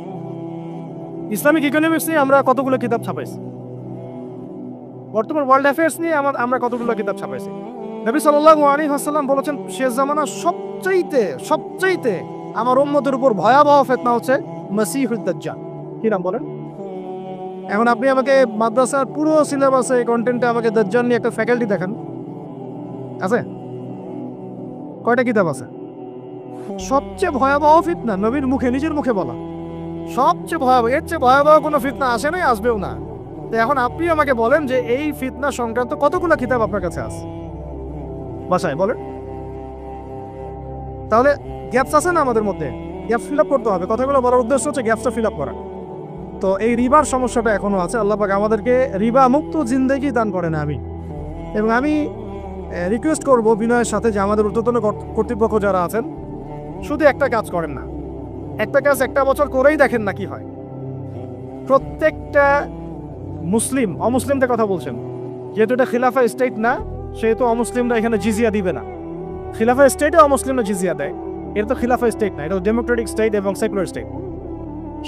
ইসলামিক ইকোনমিক্স নিয়ে আমরা কতগুলো কিতাব ছাপাইছি, বর্তমান ওয়ার্ল্ড অ্যাফেয়ার্স নিয়ে আমরা কতগুলো কিতাব ছাপাইছি। নবী সাল্লাল্লাহু আলাইহি ওয়াসাল্লাম বলেছেন, শেষ জামানা সবচাইতে আমার উম্মতের উপর ভয়াবহ ফিতনা হচ্ছে মসিহুদ দাজ্জাল। কি নাম বলেন? এখন আপনি আমাকে মাদ্রাসার পুরো সিলেবাসে কন্টেন্টে আমাকে দাজ্জাল নিয়ে একটা ফ্যাকাল্টি দেখান, আছে? কয়টা কিতাব আছে? সবচেয়ে ভয়াবহ ফিতনা নবীর মুখে, নিজের মুখে বলা, সবচেয়ে ভয়াবহ, এর চেয়ে ভয়াবহ কোনো ফিতনা আসে নাই, আসবেও না। তো এখন আপনি আমাকে বলেন যে এই ফিতনা সংক্রান্ত কতগুলো কিতাব আপনার কাছে আছে বাসায়, বলেন। তাহলে গ্যাপস আছে না আমাদের মধ্যে? গ্যাপ ফিল আপ করতে হবে। কথাগুলো বলার উদ্দেশ্য হচ্ছে গ্যাপসটা ফিল আপ করা। তো এই রিবার সমস্যাটা এখনো আছে। আল্লাহ পাক আমাদেরকে রিবা মুক্ত জিন্দেগি দান করেন, এবং আমি রিকোয়েস্ট করব বিনয়ের সাথে যে আমাদের ঊর্ধ্বতন কর্তৃপক্ষ যারা আছেন, শুধু একটা কাজ করেন না, একটা কাজ 1 বছর করেই দেখেন না কি হয়। প্রত্যেকটা মুসলিম, অমুসলিমদের কথা বলছেন, যেহেতু এটা খিলাফা স্টেট না, সেহেতু অমুসলিমরা এখানে জিজিয়া দিবে না। খিলাফা স্টেটে অমুসলিমরা জিজিয়া দেয়, এটা তো খিলাফা স্টেট না, এটা ডেমোক্রেটিক স্টেট এবং সেকুলার স্টেট।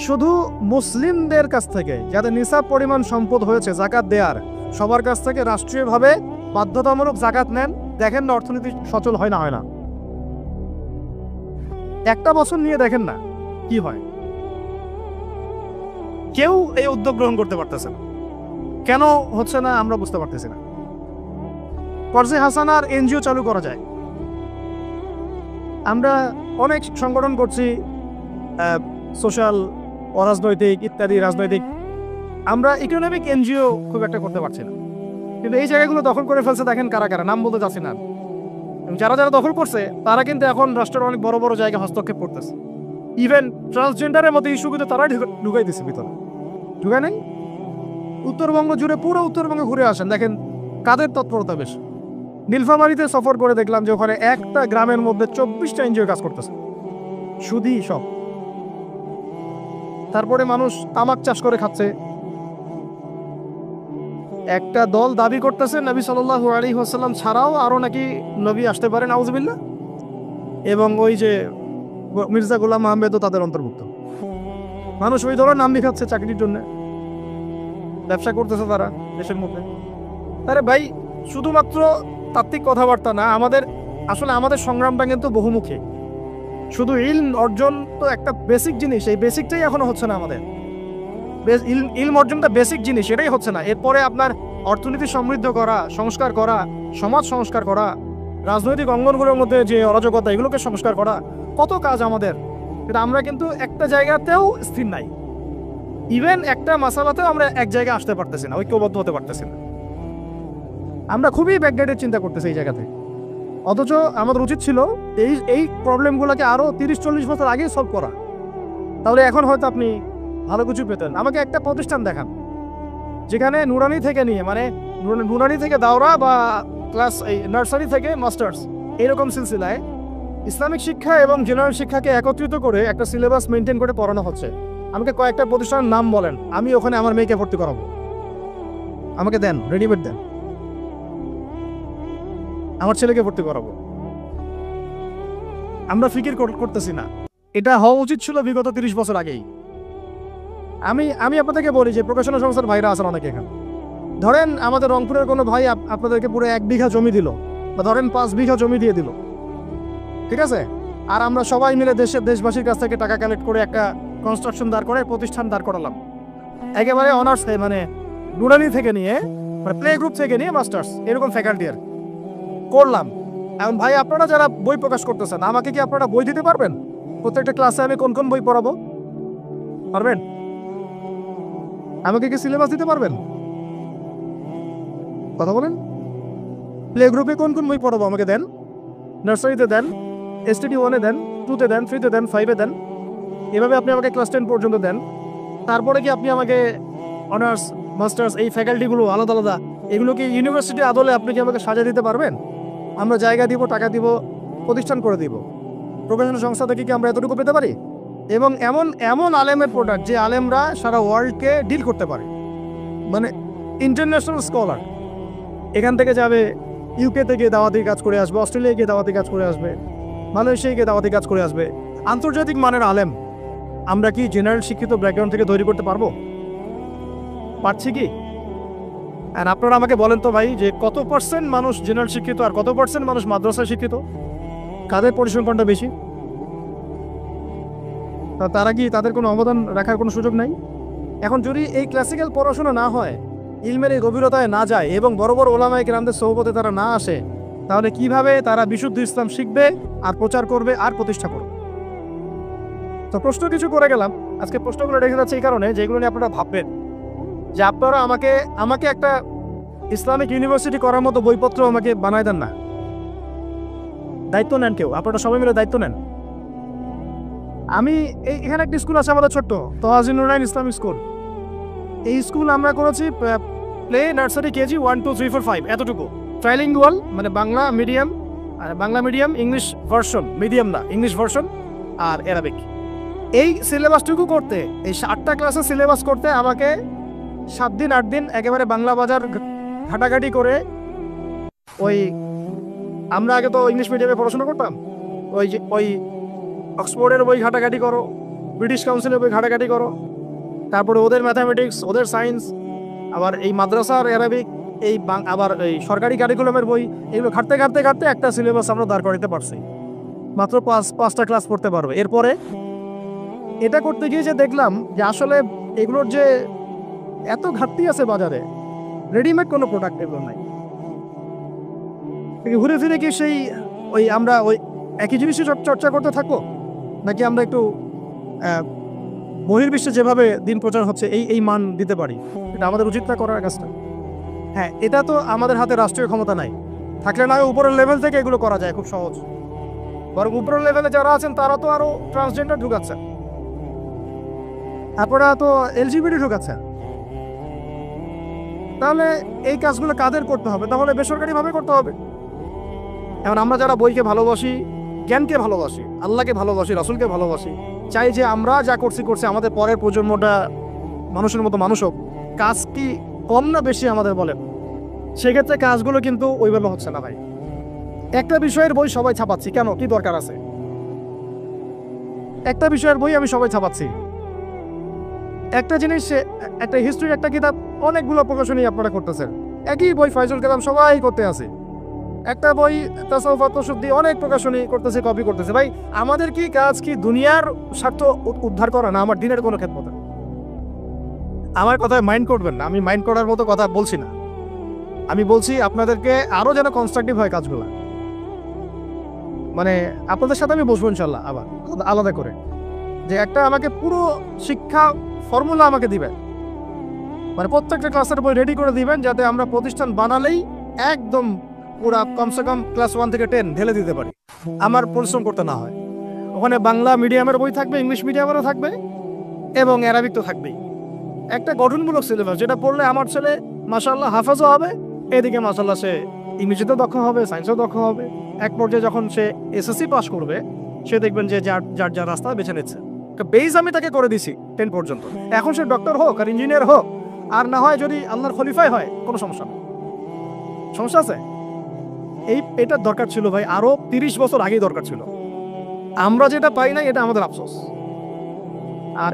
শুধু মুসলিমদের কাছ থেকে যাদের নিসাব পরিমাণ সম্পদ হয়েছে জাকাত দেওয়ার, সবার কাছ থেকে রাষ্ট্রীয়ভাবে বাধ্যতামূলক জাকাত নেন, দেখেন না অর্থনীতি সচল হয় না। 1 বছর নিয়ে দেখেন না কি হয়। কেউ এই উদ্যোগ গ্রহণ করতে পারতেছে না, কেন হচ্ছে না আমরা বুঝতে পারতেছি না। কর্জে হাসানার এনজিও চালু করা যায়। আমরা অনেক সংগঠন করছি, সোশ্যাল, অরাজনৈতিক ইত্যাদি রাজনৈতিক। আমরা ইকোনমিক এনজিও খুব একটা করতে পারছি না, কিন্তু এই জায়গাগুলো দখল করে ফেলছে। দেখেন কারা কারা, নাম বলতে যাচ্ছি না। যারা যারা দখল করছে তারা কিন্তু এখন রাষ্ট্রের অনেক বড় বড় জায়গায় হস্তক্ষেপ করতেছে। ইভেন ট্রান্সজেন্ডারের মতো ইস্যুগুলো তারা ঢুকাই দিচ্ছে ভিতরে, ঢুকায় নাই? উত্তরবঙ্গ জুড়ে, পুরো উত্তরবঙ্গে ঘুরে আসেন, দেখেন কাদের তৎপরতা বেশ। নীলফামারীতে সফর করে দেখলাম যে ওখানে একটা গ্রামের মধ্যে 24টা এনজিও কাজ করতেছে, শুধুই সব। তারপরে মানুষ তামাক চাষ করে খাচ্ছে। একটা দল দাবি করতেছে নবী সাল্লাল্লাহু আলাইহি ওয়াসাল্লাম ছাড়াও আরো নাকি নবী আসতে পারে, নাউজুবিল্লাহ। এবং ওই যে মির্জা গোলাম আহমেদও তাদের অন্তর্ভুক্ত। মানুষ ওই ধরনের নাম লিখাচ্ছে চাকরির জন্য, ব্যবসা করতেছে তারা দেশের মধ্যে। আরে ভাই, শুধুমাত্র তাত্ত্বিক কথাবার্তা না, আমাদের সংগ্রামটা কিন্তু বহুমুখী। শুধু ইলম অর্জন তো একটা বেসিক জিনিস, এই বেসিকটাই এখনো হচ্ছে না আমাদের। ইলম অর্জনটা বেসিক জিনিস, এটাই হচ্ছে না। এরপরে আপনার অর্থনীতি সমৃদ্ধ করা, সংস্কার করা, সমাজ সংস্কার করা, রাজনৈতিক অঙ্গনগুলোর মধ্যে যে অরাজকতা, এগুলোকে সংস্কার করা, কত কাজ আমাদের। কিন্তু আমরা কিন্তু একটা জায়গাতেও স্থির নাই। ইভেন একটা মাসালাতেও আমরা এক জায়গায় আসতে পারতেছি না, ঐক্যবদ্ধ হতে পারতেছি না। আমরা খুবই ব্যাকডেটেড চিন্তা করতেছি এই জায়গাতে। অথচ আমাদের উচিত ছিল এই প্রবলেমগুলোকে আরও 30-40 বছর আগেই সলভ করা। তাহলে এখন হয়তো আপনি ভালো কিছু পেতেন। আমাকে একটা প্রতিষ্ঠান দেখান যেখানে নুরানি থেকে নিয়ে, মানে নুরানি থেকে দাওরা বা ক্লাস এই নার্সারি থেকে মাস্টার্স, এরকম সিলসিলায় ইসলামিক শিক্ষা এবং জেনারেল শিক্ষাকে একত্রিত করে একটা সিলেবাস মেনটেন করে পড়ানো হচ্ছে। আমাকে কয়েকটা প্রতিষ্ঠানের নাম বলেন, আমি ওখানে আমার মেয়েকে ভর্তি করাবো। আমাকে দেন, রেডিমেড দেন, আমার ছেলেকে ভর্তি করাবো। আমরা ফিকির করতেছি না। এটা হওয়া উচিত ছিল বিগত 30 বছর আগেই। আমি আপনাদেরকে বলি যে প্রকাশনা সংস্থার ভাইরা আছেন অনেকে এখানে। ধরেন আমাদের রংপুরের কোনো ভাই আপনাদেরকে পুরো 1 বিঘা জমি দিল, বা ধরেন 5 বিঘা জমি দিয়ে দিল, ঠিক আছে? আর আমরা সবাই মিলে দেশবাসীর কাছ থেকে টাকা কালেক্ট করে একটা কনস্ট্রাকশন দাঁড় করে প্রতিষ্ঠান দাঁড় করালাম, একেবারে অনার্স, মানে নুরানি থেকে নিয়ে, মানে প্লে গ্রুপ থেকে নিয়ে মাস্টার্স, এরকম ফ্যাকাল্টি আর করলাম। এখন ভাই, আপনারা যারা বই প্রকাশ করতেছেন, আমাকে কি আপনারা বই দিতে পারবেন? প্রত্যেকটা ক্লাসে আমি কোন কোন বই পড়াবো পারবেন? আমাকে কি সিলেবাস দিতে পারবেন? কথা বলেন। প্লে গ্রুপে কোন কোন বই পড়াবো আমাকে দেন, নার্সারিতে দেন, STD 1-এ দেন, 2-তে দেন, 3-তে দেন, 5-এ দেন, এভাবে আপনি আমাকে ক্লাস 10 পর্যন্ত দেন। তারপরে কি আপনি আমাকে অনার্স, মাস্টার্স, এই ফ্যাকাল্টিগুলো আলাদা আলাদা, এগুলো কি ইউনিভার্সিটি আদলে আপনি কি আমাকে সাজিয়ে দিতে পারবেন? আমরা জায়গা দিব, টাকা দিব, প্রতিষ্ঠান করে দিব। প্রকাশনা সংস্থা থেকে কি আমরা এতটুকু পেতে পারি? এবং এমন এমন আলেমের প্রোডাক্ট যে আলেমরা সারা ওয়ার্ল্ডকে ডিল করতে পারে, মানে ইন্টারন্যাশনাল স্কলার। এখান থেকে যাবে ইউকে থেকে দাওয়াতি কাজ করে আসবে, অস্ট্রেলিয়া গিয়ে দাওয়াতি কাজ করে আসবে, মালয়েশিয়া গিয়ে দাওয়াতি কাজ করে আসবে, আন্তর্জাতিক মানের আলেম। আমরা কি জেনারেল শিক্ষিত ব্যাকগ্রাউন্ড থেকে তৈরি করতে পারবো? পারছি কি? আর আপনারা আমাকে বলেন তো ভাই, যে কত পার্সেন্ট মানুষ জেনারেল শিক্ষিত আর কত পার্সেন্ট মানুষ মাদ্রাসায় শিক্ষিত? কাদের পরিসংখ্যানটা বেশি? তারা কি, তাদের কোনো অবদান রাখার কোনো সুযোগ নাই? এখন যদি এই ক্লাসিক্যাল পড়াশোনা না হয়, ইলমের এই গভীরতায় না যায়, এবং বড় বড় ওলামায়ে কেরামদের সোহবতে তারা না আসে, তাহলে কিভাবে তারা বিশুদ্ধ ইসলাম শিখবে আর প্রচার করবে আর প্রতিষ্ঠা করবে? তো প্রশ্ন কিছু করে গেলাম। আজকে প্রশ্নগুলো রেখে যাচ্ছে এই কারণে যে এগুলো নিয়ে আপনারা ভাববেন, যে আপনারা আমাকে একটা ইসলামিক ইউনিভার্সিটি করার মতো বইপত্র আমাকে বানায় দেন না। দায়িত্ব নেন কেউ, আপনারা সবাই মিলে দায়িত্ব নেন। আমি এখানে একটা স্কুল আছে আমাদের ছোট্ট, তহাজিন নুরাইন ইসলামিক স্কুল। এই স্কুল আমরা করেছি প্লে, নার্সারি, কেজি 1, 2, 3, 4, 5, এতটুকু। ট্রাইলিঙ্গুয়াল, মানে Bangla medium, English version, medium না, ইংলিশ ভার্সন আর অ্যারাবিক। এই সিলেবাসটুকু করতে, এই 8টা ক্লাসের সিলেবাস করতে আমাকে 7 দিন 8 দিন একেবারে বাংলা বাজার ঘাটাঘাটি করে, ওই আমরা আগে তো ইংলিশ মিডিয়ামে পড়াশোনা করতাম, ওই অক্সফোর্ডের বই ঘাটাঘাটি করো, ব্রিটিশ কাউন্সিলের বই ঘাটাঘাটি করো, তারপরে ওদের ম্যাথামেটিক্স, ওদের সায়েন্স, আবার এই মাদ্রাসার অ্যারাবিক, আবার এই সরকারি কারিকুলামের বই, এগুলো ঘাটতে ঘাটতে ঘাটতে একটা সিলেবাস আমরা দাঁড় করাতে পারছি। মাত্র 5টা ক্লাস পড়তে পারবে। এরপরে এটা করতে গিয়ে যে দেখলাম যে আসলে এগুলোর যে এত ঘাটতি আছে বাজারে, রেডিমেড কোনো প্রোডাক্ট এগুলো নাই। ঘুরে ফিরে কি সেই আমরা একই জিনিসই চর্চা করতে থাকবো, নাকি আমরা একটু বহির্বিশ্বে যেভাবে দিন প্রচার হচ্ছে এই মান দিতে পারি? এটা আমাদের উচিত না করার কাজটা? হ্যাঁ, এটা তো আমাদের হাতে রাষ্ট্রীয় ক্ষমতা নাই, থাকলে না উপরের লেভেল থেকে এগুলো করা যায় খুব সহজ। বরং উপরের লেভেলে যারা আছেন তারা তো আরো ট্রান্সজেন্ডার ঢুকাচ্ছে, তারপরে তো এলজিবিটি ঢুকাচ্ছে। তাহলে এই কাজগুলো কাদের করতে হবে? তাহলে বেসরকারিভাবে করতে হবে। এখন আমরা যারা বইকে ভালোবাসি, জ্ঞানকে ভালোবাসি, আল্লাহকে ভালোবাসি, রাসূলকে ভালোবাসি, চাই যে আমরা যা করছি আমাদের পরের প্রজন্মটা মানুষের মতো মানুষ হোক। কাজ কি কম না বেশি আমাদের বলেন? সেক্ষেত্রে কাজগুলো কিন্তু ওইভাবে হচ্ছে না ভাই। একটা বিষয়ের বই সবাই ছাপাচ্ছি কেন? কি দরকার আছে? একটা বিষয়ের বই আমি সবাই ছাপাচ্ছি। একটা জিনিস, একটা হিস্ট্রির একটা কিতাব অনেকগুলো প্রকাশনী আপনারা করতেছেন, একই বই ফাইজুল কালাম সবাই করতে আছে। একটা বই তাসাউফ আত্মশুদ্ধি অনেক প্রকাশনী করতেছে, কপি করতেছে। ভাই আমাদের কি কাজ কি দুনিয়ার স্বার্থ উদ্ধার করা, না আমার দিনের কোনো ক্ষেত্র? আমার কথায় মাইন্ড করবেন না, আমি মাইন্ড করার মতো কথা বলছি না। আমি বলছি আপনাদেরকে আরো যেন কনস্ট্রাকটিভ হয় কাজগুলো। মানে আপনাদের সাথে আমি বসবো ইনশাল্লাহ আবার আলাদা করে, যে একটা আমাকে পুরো শিক্ষা ফর্মুলা আমাকে দিবেন, মানে প্রত্যেকটা ক্লাসের বই রেডি করে দিবেন, যাতে আমরা প্রতিষ্ঠান বানালেই একদম পুরা কমসে কম ক্লাস 1 থেকে 10 ঢেলে দিতে পারি, আমার পরিশ্রম করতে না হয়। ওখানে বাংলা মিডিয়ামের বই থাকবে, ইংলিশ মিডিয়ামেরও থাকবে, এবং অ্যারাবিক তো থাকবেই। একটা গঠনমূলক সিলেবাস, যেটা পড়লে আমার ছেলে মাশাআল্লাহ হাফেজও হবে, এদিকে মাশাআল্লাহ সে ইংরেজিতেও দক্ষ হবে, সায়েন্সেও দক্ষ হবে। এক পর্যায়ে যখন সে এসএসসি পাস করবে, সে দেখবেন যে যার রাস্তা বেছে নিচ্ছে। বেস আমি তাকে করে দিছি 10 পর্যন্ত। এখন সে ডক্টর হোক আর ইঞ্জিনিয়ার হোক, আর না হয় যদি আল্লাহর খলিফাই হয়, কোনো সমস্যা নেই। সমস্যা আছে? এটা দরকার ছিল ভাই, আরো 30 বছর আগেই দরকার ছিল। আমরা যেটা পাই না, এটা আমাদের আফসোস। আর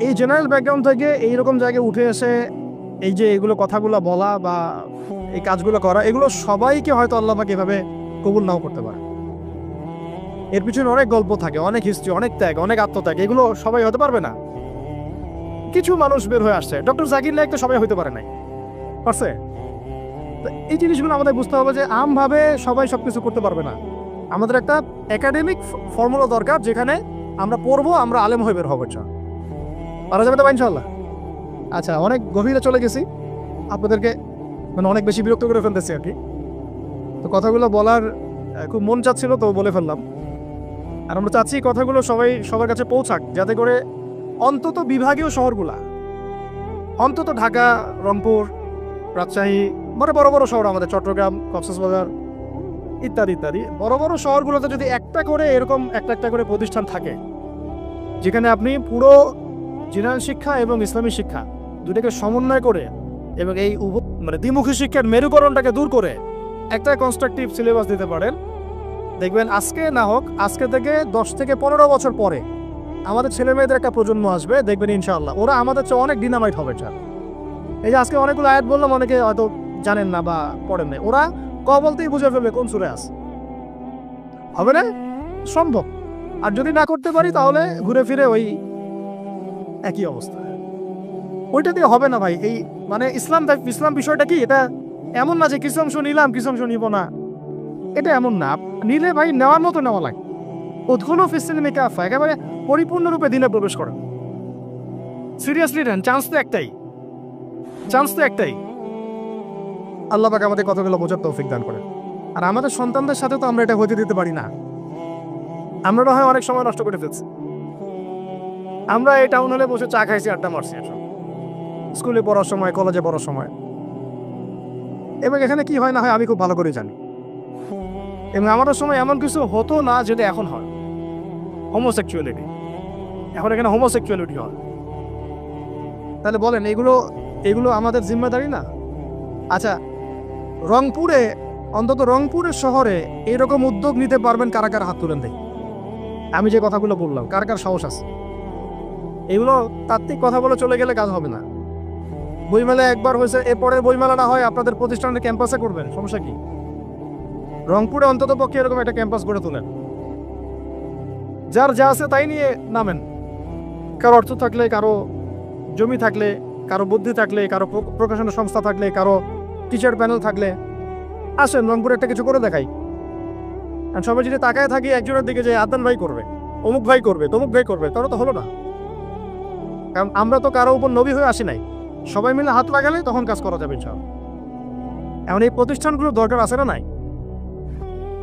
এই জেনারেল ব্যাকগ্রাউন্ড থেকে এইরকম জায়গায় উঠে এসে এই যে এগুলো কথাগুলো বলা বা এই কাজগুলো করা, এগুলো সবাইকে হয়তো আল্লাহ পাক এভাবে কবুল নাও করতে পারে। এর পিছনে অনেক গল্প থাকে, অনেক হিস্ট্রি, অনেক ত্যাগ, অনেক আত্মত্যাগ, এগুলো সবাই হতে পারবে না। কিছু মানুষ বের হয়ে আসছে, ডক্টর জাকির নায়েক তো সবাই হইতে পারে নাই, পারছে? এই জিনিসগুলো আমাদের বুঝতে হবে যে আমভাবে সবাই সবকিছু করতে পারবে না। আমাদের একটা একাডেমিক ফর্মুলা দরকার, যেখানে আমরা পড়বো, আমরা আলেম হয়ে বের হবো। পারা যাবে তো ইনশাআল্লাহ? আচ্ছা, অনেক গভীরে চলে গেছি, আপনাদেরকে মানে অনেক বেশি বিরক্ত করে ফেলতেছি আর কি। তো কথাগুলো বলার খুব মন চাচ্ছিল, তো বলে ফেললাম। আর আমরা চাচ্ছি কথাগুলো সবার কাছে পৌঁছাক, যাতে করে অন্তত বিভাগীয় শহরগুলা, অন্তত ঢাকা, রংপুর, রাজশাহী, মানে বড় বড় শহর আমাদের, চট্টগ্রাম, কক্সবাজার ইত্যাদি ইত্যাদি বড় বড় শহরগুলোতে যদি একটা করে এরকম একটা করে প্রতিষ্ঠান থাকে, যেখানে আপনি পুরো জেনারেল শিক্ষা এবং ইসলামী শিক্ষা দুটাকে সমন্বয় করে, এবং এই মানে দ্বিমুখী শিক্ষার মেরুকরণটাকে দূর করে একটা কনস্ট্রাকটিভ সিলেবাস দিতে পারেন, দেখবেন আজকে না হোক, আজকে থেকে 10 থেকে 15 বছর পরে আমাদের ছেলে মেয়েদের একটা প্রজন্ম আসবে, দেখবেন ইনশাআল্লাহ ওরা আমাদের চেয়ে অনেক ডিনামাইট হবে। এই যে আজকে অনেকগুলো আয়াত বললাম, অনেকে হয়তো জানেন না বা পড়েন নাই, ওরা বলতেই বুঝে ফেলবে কোন সূরা আছে। হবে না? সম্ভব। আর যদি না করতে পারি, তাহলে ঘুরে ফিরে ওই একই অবস্থা। ওইটা দিয়ে হবে না ভাই। এই মানে ইসলাম বিষয়টা কি, এটা এমন না যে কিছু অংশ নিলাম কিছু অংশ নিব না, এটা এমন না। নিলে ভাই নেওয়ার মতো নেওয়া লাগে। উদ্খুলু ফিস-সিলমি কাফা, একেবারে পরিপূর্ণরূপে দিনে প্রবেশ করেন। সিরিয়াসলি নেন, চান্স তো একটাই। আল্লাহ পাক আমাদের কতগুলো বোঝার তৌফিক দান করেন। আর আমাদের সন্তানদের সাথে তো আমরা এটা হতে দিতে পারি না। আমরা না হয় অনেক সময় নষ্ট করে ফেলছি। আমরা এই টাউন হলে বসে চা খাইছি, আড্ডা মারছি, স্কুলে পড়ার সময়, কলেজে পড়ার সময়। এবং এখানে কি হয় না হয় আমি খুব ভালো করে জানি। এবং আমাদের সময় এমন কিছু হতো না যেটা এখন হয়। হোমোসেক্সুয়ালিটি, এখন এখানে হোমোসেক্সুয়ালিটি হয়। তাহলে বলেন এগুলো আমাদের জিম্মেদারি না? আচ্ছা, রংপুরে, অন্তত রংপুরের শহরে এরকম উদ্যোগ নিতে পারবেন কারা কারা? হাত তুলেন দেখি। আমি যে কথাগুলো বললাম, কার কার সাহস আছে? এগুলো তাত্ত্বিক কথা বলে চলে গেলে কাজ হবে না। বইমেলা একবার হয়েছে, এরপরের বইমেলা না হয় আপনাদের প্রতিষ্ঠানের ক্যাম্পাসে করবেন, সমস্যা কি? রংপুরে অন্তত পক্ষে এরকম একটা ক্যাম্পাস গড়ে তোলেন, যার যা আছে তাই নিয়ে নামেন। কারো অর্থ থাকলে, কারো জমি থাকলে, কারো বুদ্ধি থাকলে, কারো প্রকাশনা সংস্থা থাকলে, কারো টিচার প্যানেল থাকলে, আসেন রংপুরে একটা কিছু করে দেখাই। আর সবাই যদি তাকায় থাকি একজনের দিকে যে আদনান ভাই করবে, অমুক ভাই করবে, তমুক ভাই করবে, তাহলে তো হলো না। কারণ আমরা তো কারো উপর নবী হয়ে আসি নাই, সবাই মিলে হাত লাগালে তখন কাজ করা যাবে ইনশাআল্লাহ। এমন এই প্রতিষ্ঠানগুলোর দরকার আছে না নাই?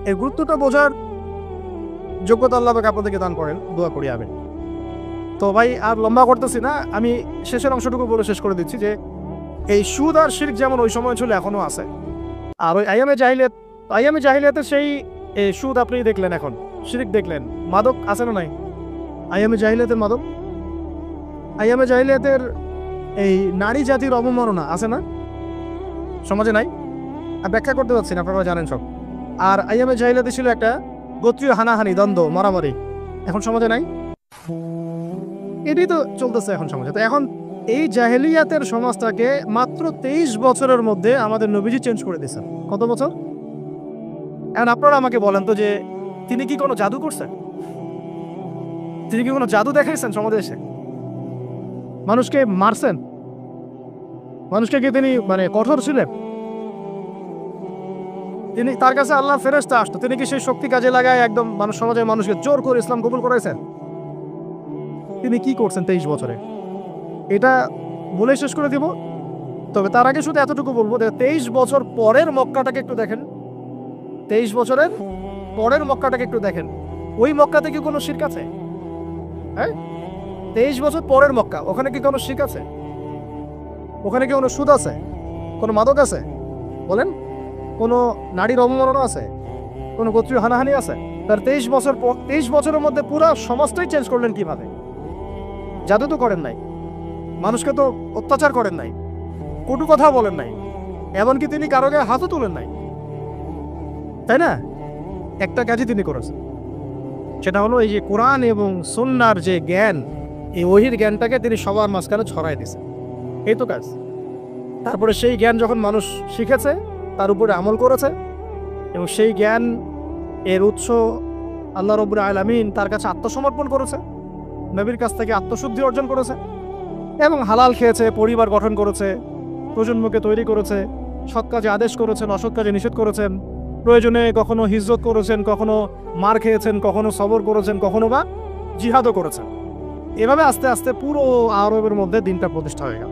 এর গুরুত্বটা বোঝার যোগ্যতা আল্লাহ পাক আপনাদেরকে দান করেন, দোয়া করি আমি। তো ভাই আর লম্বা করতেছি না, আমি শেষের অংশটুকু বলে শেষ করে দিচ্ছি যে এই সুদ আর শিরক যেমন ওই সময় ছিল এখনো আছে। আর ওই আইয়ামে জাহিলিয়াতের সেই সুদ আপনি দেখলেন, এখন শিরক দেখলেন, মাদক আছে না নাই? আইয়ামে জাহিলিয়াতের মাদক, আইয়ামে জাহিলিয়াতের এই নারী জাতির অবমাননা আছে না সমাজে? নাই। আর ব্যাখ্যা করতে পারছি না, আপনারা জানেন সব। আর আইয়ামে জাহিলিয়াতে ছিল একটা গোত্রীয় হানাহানি, দ্বন্দ্ব, মারামারি, এখন সমাজে নাই। এটাই তো চলতেছে এখন সমাজে। তো এখন এই জাহেলিয়াতের সমাজটাকে মাত্র 23 বছরের মধ্যে আমাদের নবীজি চেঞ্জ করে দিয়েছেন। কত বছর? এখন আপনারা আমাকে বলেন তো যে তিনি কি কোনো জাদু করছেন? তিনি কি কোনো জাদু দেখাইছেন সমাজে এসে? মানুষকে মারছেন? মানুষকে কি তিনি মানে কঠোর ছিলেন? তিনি তার কাছে আল্লাহ ফেরেশতা আসতো, তিনি কি সেই শক্তি কাজে লাগায় একদম মানুষ সমাজের মানুষকে জোর করে ইসলাম কবুল করাইছেন? তিনি কি করছেন 23 বছরে? এটা বলে শেষ করে দিব। তবে তার আগে শুধু এতটুকু বলবো যে 23 বছর পরের মক্কাটাকে একটু দেখেন। 23 বছরের পরের মক্কাটাকে একটু দেখেন। ওই মক্কাতে কি কোনো শিরক আছে? হ্যাঁ, 23 বছর পরের মক্কা, ওখানে কি কোনো শিরক আছে? ওখানে কি কোনো সুদ আছে? কোনো মাদক আছে? বলেন। কোনো নারীর অবমাননা আছে? কোনো গোত্রীয় হানাহানি আছে? তার 23 বছরের মধ্যে পুরো সমাজটাই চেঞ্জ করলেন কিভাবে? জাদু তো করেন নাই, মানুষকে তো অত্যাচার করেন নাই, কটু কথা বলেন নাই, এমনকি তিনি কারো গায়ে হাতও তুলেন নাই, তাই না? একটা কাজই তিনি করেছেন, সেটা হলো এই যে কোরআন এবং সুন্নাহর যে জ্ঞান, এই ওহীর জ্ঞানটাকে তিনি সবার মাঝখানে ছড়াই দিয়েছেন। এই তো কাজ। তারপরে সেই জ্ঞান যখন মানুষ শিখেছে, তার উপরে আমল করেছে, এবং সেই জ্ঞান এর উৎস আল্লাহ রাব্বুল আলামিন, তার কাছে আত্মসমর্পণ করেছে, নবীর কাছ থেকে আত্মশুদ্ধি অর্জন করেছে, এবং হালাল খেয়েছে, পরিবার গঠন করেছে, প্রজন্মকে তৈরি করেছে, সৎ কাজে আদেশ করেছেন, অসৎ কাজে নিষেধ করেছেন, প্রয়োজনে কখনো হিজরত করেছেন, কখনো মার খেয়েছেন, কখনো সবর করেছেন, কখনো বা জিহাদও করেছেন। এভাবে আস্তে আস্তে পুরো আরবের মধ্যে দিনটা প্রতিষ্ঠা হয়ে গেল।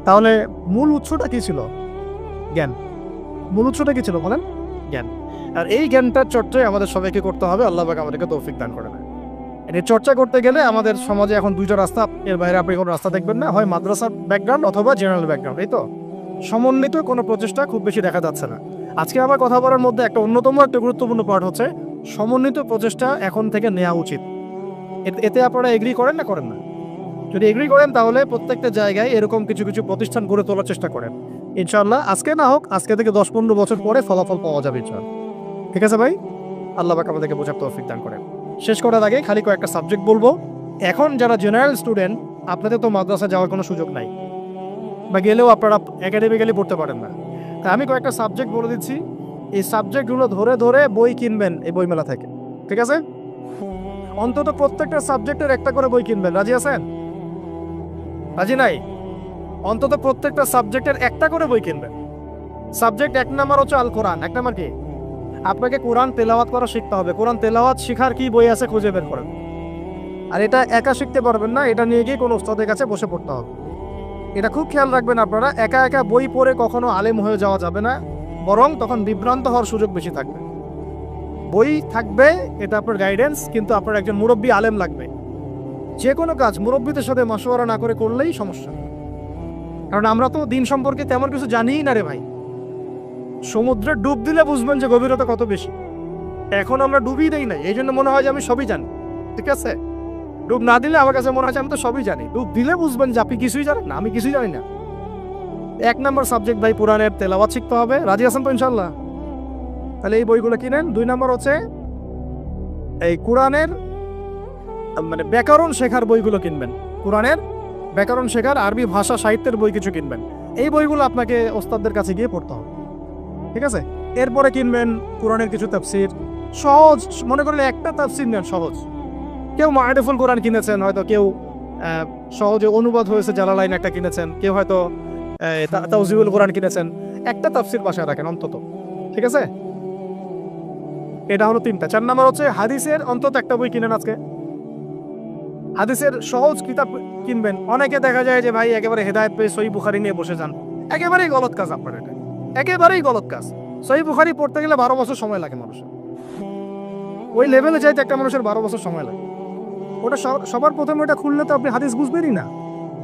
তাহলে মূল উৎসটা কি ছিল? জ্ঞান। মূল উৎসটা কি ছিল বলেন? জ্ঞান। আর এই জ্ঞানটার চর্চাই আমাদের সবাইকে করতে হবে। আল্লাহ পাক আমাদেরকে তৌফিক দান করে না। এই চর্চা করতে গেলে আমাদের সমাজে এখন দুইটা রাস্তা, এর বাইরে আপনি কোনো রাস্তা দেখবেন না, হয় মাদ্রাসার ব্যাকগ্রাউন্ড অথবা জেনারেল ব্যাকগ্রাউন্ড। এই তো সমন্বিত কোনো প্রচেষ্টা খুব বেশি দেখা যাচ্ছে না। আজকে আমার কথা বলার মধ্যে একটা অন্যতম একটা গুরুত্বপূর্ণ পার্ট হচ্ছে সমন্বিত প্রচেষ্টা এখন থেকে নেওয়া উচিত। এতে আপনারা এগ্রি করেন না করেন না? যদি এগ্রি করেন তাহলে প্রত্যেকটা জায়গায় এরকম কিছু কিছু প্রতিষ্ঠান গড়ে তোলার চেষ্টা করেন। ইনশাআল্লাহ আজকে না হোক, আজকে থেকে 10-15 বছর পরে ফলাফল পাওয়া যাবে ইনশাআল্লাহ। ঠিক আছে ভাই? আল্লাহ পাক আমাদেরকে বোঝার তৌফিক দান করেন। শেষ করার আগে খালি কয়েকটা সাবজেক্ট বলবো। এখন যারা জেনারেল স্টুডেন্ট, আপনাদের তো মাদ্রাসা যাওয়ার কোনো সুযোগ নাই, বা গেলেও আপনারা একাডেমিক্যালি পড়তে পারেন না। তাই আমি কয়েকটা সাবজেক্ট বলে দিচ্ছি, এই সাবজেক্টগুলো ধরে ধরে বই কিনবেন এই বইমেলা থেকে। ঠিক আছে? অন্তত প্রত্যেকটা সাবজেক্টের একটা করে বই কিনবেন। রাজি আছেন? রাজি নাই? অন্তত প্রত্যেকটা সাবজেক্টের একটা করে বই কিনবেন। সাবজেক্ট 1 নাম্বার হচ্ছে আল কোরআন। 1 নাম্বার কি? আপনাকে কোরআন তেলাওয়াত করা শিখতে হবে। কোরআন তেলাওয়াত শেখার কি বই আছে খুঁজে বের করেন। আর এটা একা শিখতে পারবেন না, এটা নিয়ে গিয়ে কোনো উস্তাদের কাছে বসে পড়তে হবে। এটা খুব খেয়াল রাখবেন আপনারা। একা একা বই পড়ে কখনো আলেম হয়ে যাওয়া যাবে না, বরং তখন বিভ্রান্ত হওয়ার সুযোগ বেশি থাকবে। বই থাকবে, এটা আপনার গাইডেন্স, কিন্তু আপনার একজন মুরব্বী আলেম লাগবে। যে কোনো কাজ মুরব্বীদের সাথে মাশওয়ারা না করে করলেই সমস্যা। কারণ আমরা তো দিন সম্পর্কে তেমন কিছু জানিই না রে ভাই। সমুদ্রে ডুব দিলে বুঝবেন যে গভীরতা কত বেশি। এখন আমরা ডুবই দেই নাই, এই জন্য মনে হয় যে আমি সবই জানি। ঠিক আছে? ডুব না দিলে আমার কাছে মনে হয় যে আমি তো সবই জানি। ডুব দিলে বুঝবেন যে আপনি কিছুই জানেন না, আমি কিছুই জানি না। 1 নাম্বার সাবজেক্ট ভাই কোরআনের তেলাওয়াত শিখতে হবে। রাজি আছেন তো ইনশাল্লাহ? তাহলে এই বইগুলো কিনেন। 2 নাম্বার হচ্ছে এই কোরআনের মানে ব্যাকরণ শেখার বইগুলো কিনবেন। কোরআনের ব্যাকরণ শেখার আরবি ভাষা সাহিত্যের বই কিছু কিনবেন। এই বইগুলো আপনাকে ওস্তাদদের কাছে গিয়ে পড়তে হবে। ঠিক আছে? এরপরে কিনবেন কোরআনের কিছু তাফসির। সহজ, মনে করলে একটা তাফসির নেন সহজ। কেউ মারিফুল কোরআন কিনেছেন, হয়তো কেউ সহজে অনুবাদ হয়েছে জালালাইন একটা কিনেছেন, কেউ হয়তো তাওজিহুল কোরআন কিনেছেন। একটা তাফসির বাসায় রাখেন অন্তত। ঠিক আছে, এটা হলো 3টা। 4 নাম্বার হচ্ছে হাদিসের অন্তত একটা বই কিনেন আজকে, হাদিসের সহজ কিতাব কিনবেন। অনেকে দেখা যায় যে ভাই একেবারে হেদায়েত পেয়ে সহিহ বুখারী নিয়ে বসে যান, একেবারেই গলত কাজ আপনার, এটা একেবারেই গলত কাজ। সহিহ বুখারী পড়তে গেলে 12 বছর সময় লাগে মানুষের, ওই লেভেলে যাইতে একটা মানুষের 12 বছর সময় লাগে। ওটা সবার প্রথমে ওটা খুললে তো আপনি হাদিস বুঝবেনই না,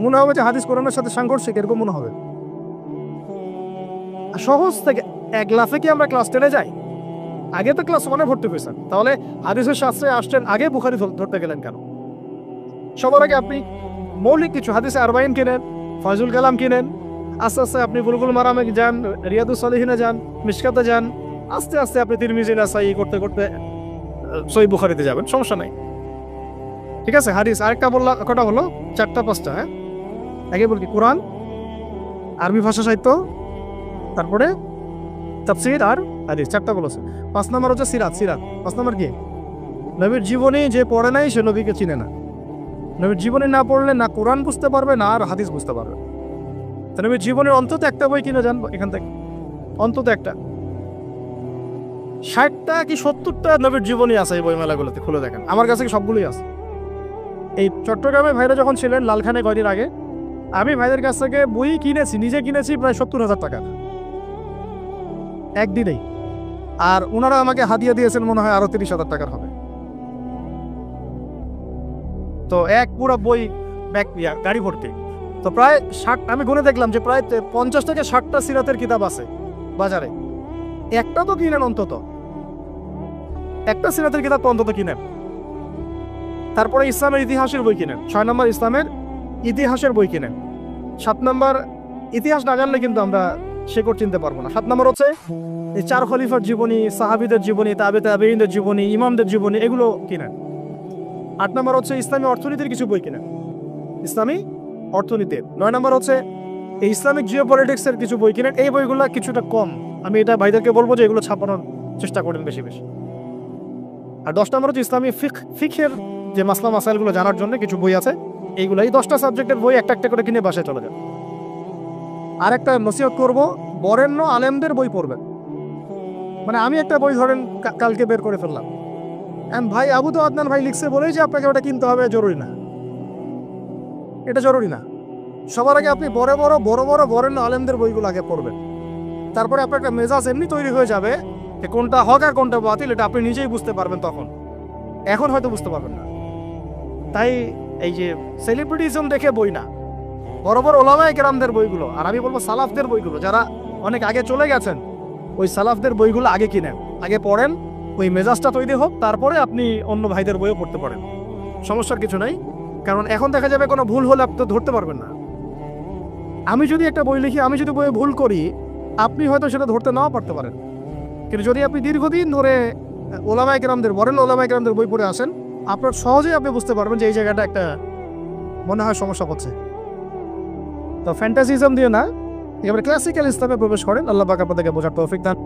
মনে হবে যে হাদিস কোরআনের সাথে সাংঘর্ষিক, এরকম মনে হবে। সহজ থেকে এক লাফে কি আমরা ক্লাস 10-এ যাই? আগে তো ক্লাস 1-এ ভর্তি হয়েছেন, তাহলে হাদিসের শাস্ত্রে আসছেন আগে বুখারী ধরতে গেলেন কেন? সবার আগে আপনি মৌলিক কিছু হাদিসে আরবাইন কিনেন, ফয়জুল কালাম কিনেন, আস্তে আস্তে আপনি বুলুগুল মারামে যান, রিয়াদুস সালিহিনে যান, মিশকাতে যান, আস্তে আস্তে আপনি তিরমিজি নাসাই করতে করতে সহিহ বুখারীতে যাবেন, সমস্যা নাই। ঠিক আছে, হাদিস আরেকটা বললাম, কটা হলো? 4টা 5টা। হ্যাঁ, আগে বলি কোরআন, আরবি ভাষা সাহিত্য, তারপরে তাফসীর আর হাদিস, 4টা বলেছে। 5 নম্বর হচ্ছে সিরাত। 5 নম্বর কি? নবীর জীবনী যে পড়ে নাই সে নবীকে চিনে না। নবীর জীবনী না পড়লে না কোরআন বুঝতে পারবে না আর হাদিস বুঝতে পারবে। তো নবীর জীবনের অন্তত একটা বই কিনে যান এখান থেকে, অন্তত একটা। 60টা কি 70টা নবীর জীবনী আছে এই বই মেলাগুলোতে, খুলে দেখেন। আমার কাছে সবগুলোই আছে। এই চট্টগ্রামে ভাইরা যখন ছিলেন লালখানে কয়দিন আগে, আমি ভাইদের কাছ থেকে বই কিনেছি, নিজে কিনেছি প্রায় 70,000 টাকা একদিনেই, আর ওনারা আমাকে হাদিয়া দিয়েছেন মনে হয় আরো 30,000 টাকার হবে। তো এক পুরো বই ব্যাগ গাড়ি ভর্তি। তো প্রায় 60, আমি গুনে দেখলাম যে প্রায় 50 থেকে 60টা সিরাতের কিতাব আছে বাজারে। একটা তো কিনেন, অন্তত একটা সিরাতের কিতাব তো অন্তত কিনেন। তারপরে ইসলামের ইতিহাসের বই কিনেন। 6 নম্বর ইসলামের ইতিহাসের বই কিনেন। 7 নম্বর ইতিহাস না জানলে কিন্তু আমরা শেকড় চিনতে পারবো না। 7 নম্বর হচ্ছে এই 4 খলিফার জীবনী, সাহাবীদের জীবনী, তাবেঈনদের জীবনী, ইমামদের জীবনী, এগুলো কিনেন। 8 নম্বর হচ্ছে ইসলামী অর্থনীতির কিছু বই কিনেন, ইসলামী অর্থনীতি। 9 নম্বর হচ্ছে এই ইসলামিক জিওপলিটিক্সের কিছু বই কিনেন। এই বইগুলো কিছুটা কম, আমি এটা ভাইদেরকে বলবো যে এগুলো ছাপানোর চেষ্টা করেন বেশি বেশি। আর 10 নম্বর হচ্ছে ইসলামী ফিকহের যে মাসলা মাসাইলগুলো জানার জন্য কিছু বই আছে, এইগুলো। এই 10টা সাবজেক্টের বই একটা একটা করে কিনে বাসায় চলে যান। আর একটা নসিহত করবো, বরেণ্য আলেমদের বই পড়বেন। মানে আমি একটা বই ধরেন কালকে বের করে ফেললাম, ভাই আবু তো আদনান ভাই লিখছে বলেই যে আপনাকে ওটা কিনতে হবে জরুরি না, এটা জরুরি না। সবার আগে আপনি বড় বড় বরেণ্য আলেমদের বইগুলো আগে পড়বেন, তারপরে আপনার একটা মেজাজ এমনি তৈরি হয়ে যাবে যে কোনটা হক আর কোনটা বাতিল, এটা আপনি নিজেই বুঝতে পারবেন তখন। এখন হয়তো বুঝতে পারবেন না। তাই এই যে সেলিব্রিটিজম দেখে বই না, বড় বড় ওলামায়ে কেরামদের বইগুলো, আর আমি বলবো সালাফদের বইগুলো, যারা অনেক আগে চলে গেছেন, ওই সালাফদের বইগুলো আগে কিনেন, আগে পড়েন, ওই মেজাজটা তৈরি হোক, তারপরে আপনি অন্য ভাইদের বইও পড়তে পারেন, সমস্যার কিছু নাই। কারণ এখন দেখা যাবে কোনো ভুল হলে আপনি ধরতে পারবেন না। আমি যদি একটা বই লিখি, আমি যদি বইয়ে ভুল করি, আপনি হয়তো সেটা ধরতে নাও পারতে পারেন। কিন্তু যদি আপনি দীর্ঘদিন ধরে ওলামায়ে কেরামদের, বরেণ্য ওলামায়ে কেরামদের বই পড়ে আসেন, আপনার সহজেই আপনি বুঝতে পারবেন যে এই জায়গাটা একটা মনে হয় সমস্যা হচ্ছে। তো ফ্যান্টাসিজম দিয়ে না, এবারে ক্লাসিক্যাল ইসলামে প্রবেশ করেন। আল্লাহ পাক আপনাদেরকে বোঝার তৌফিক দান।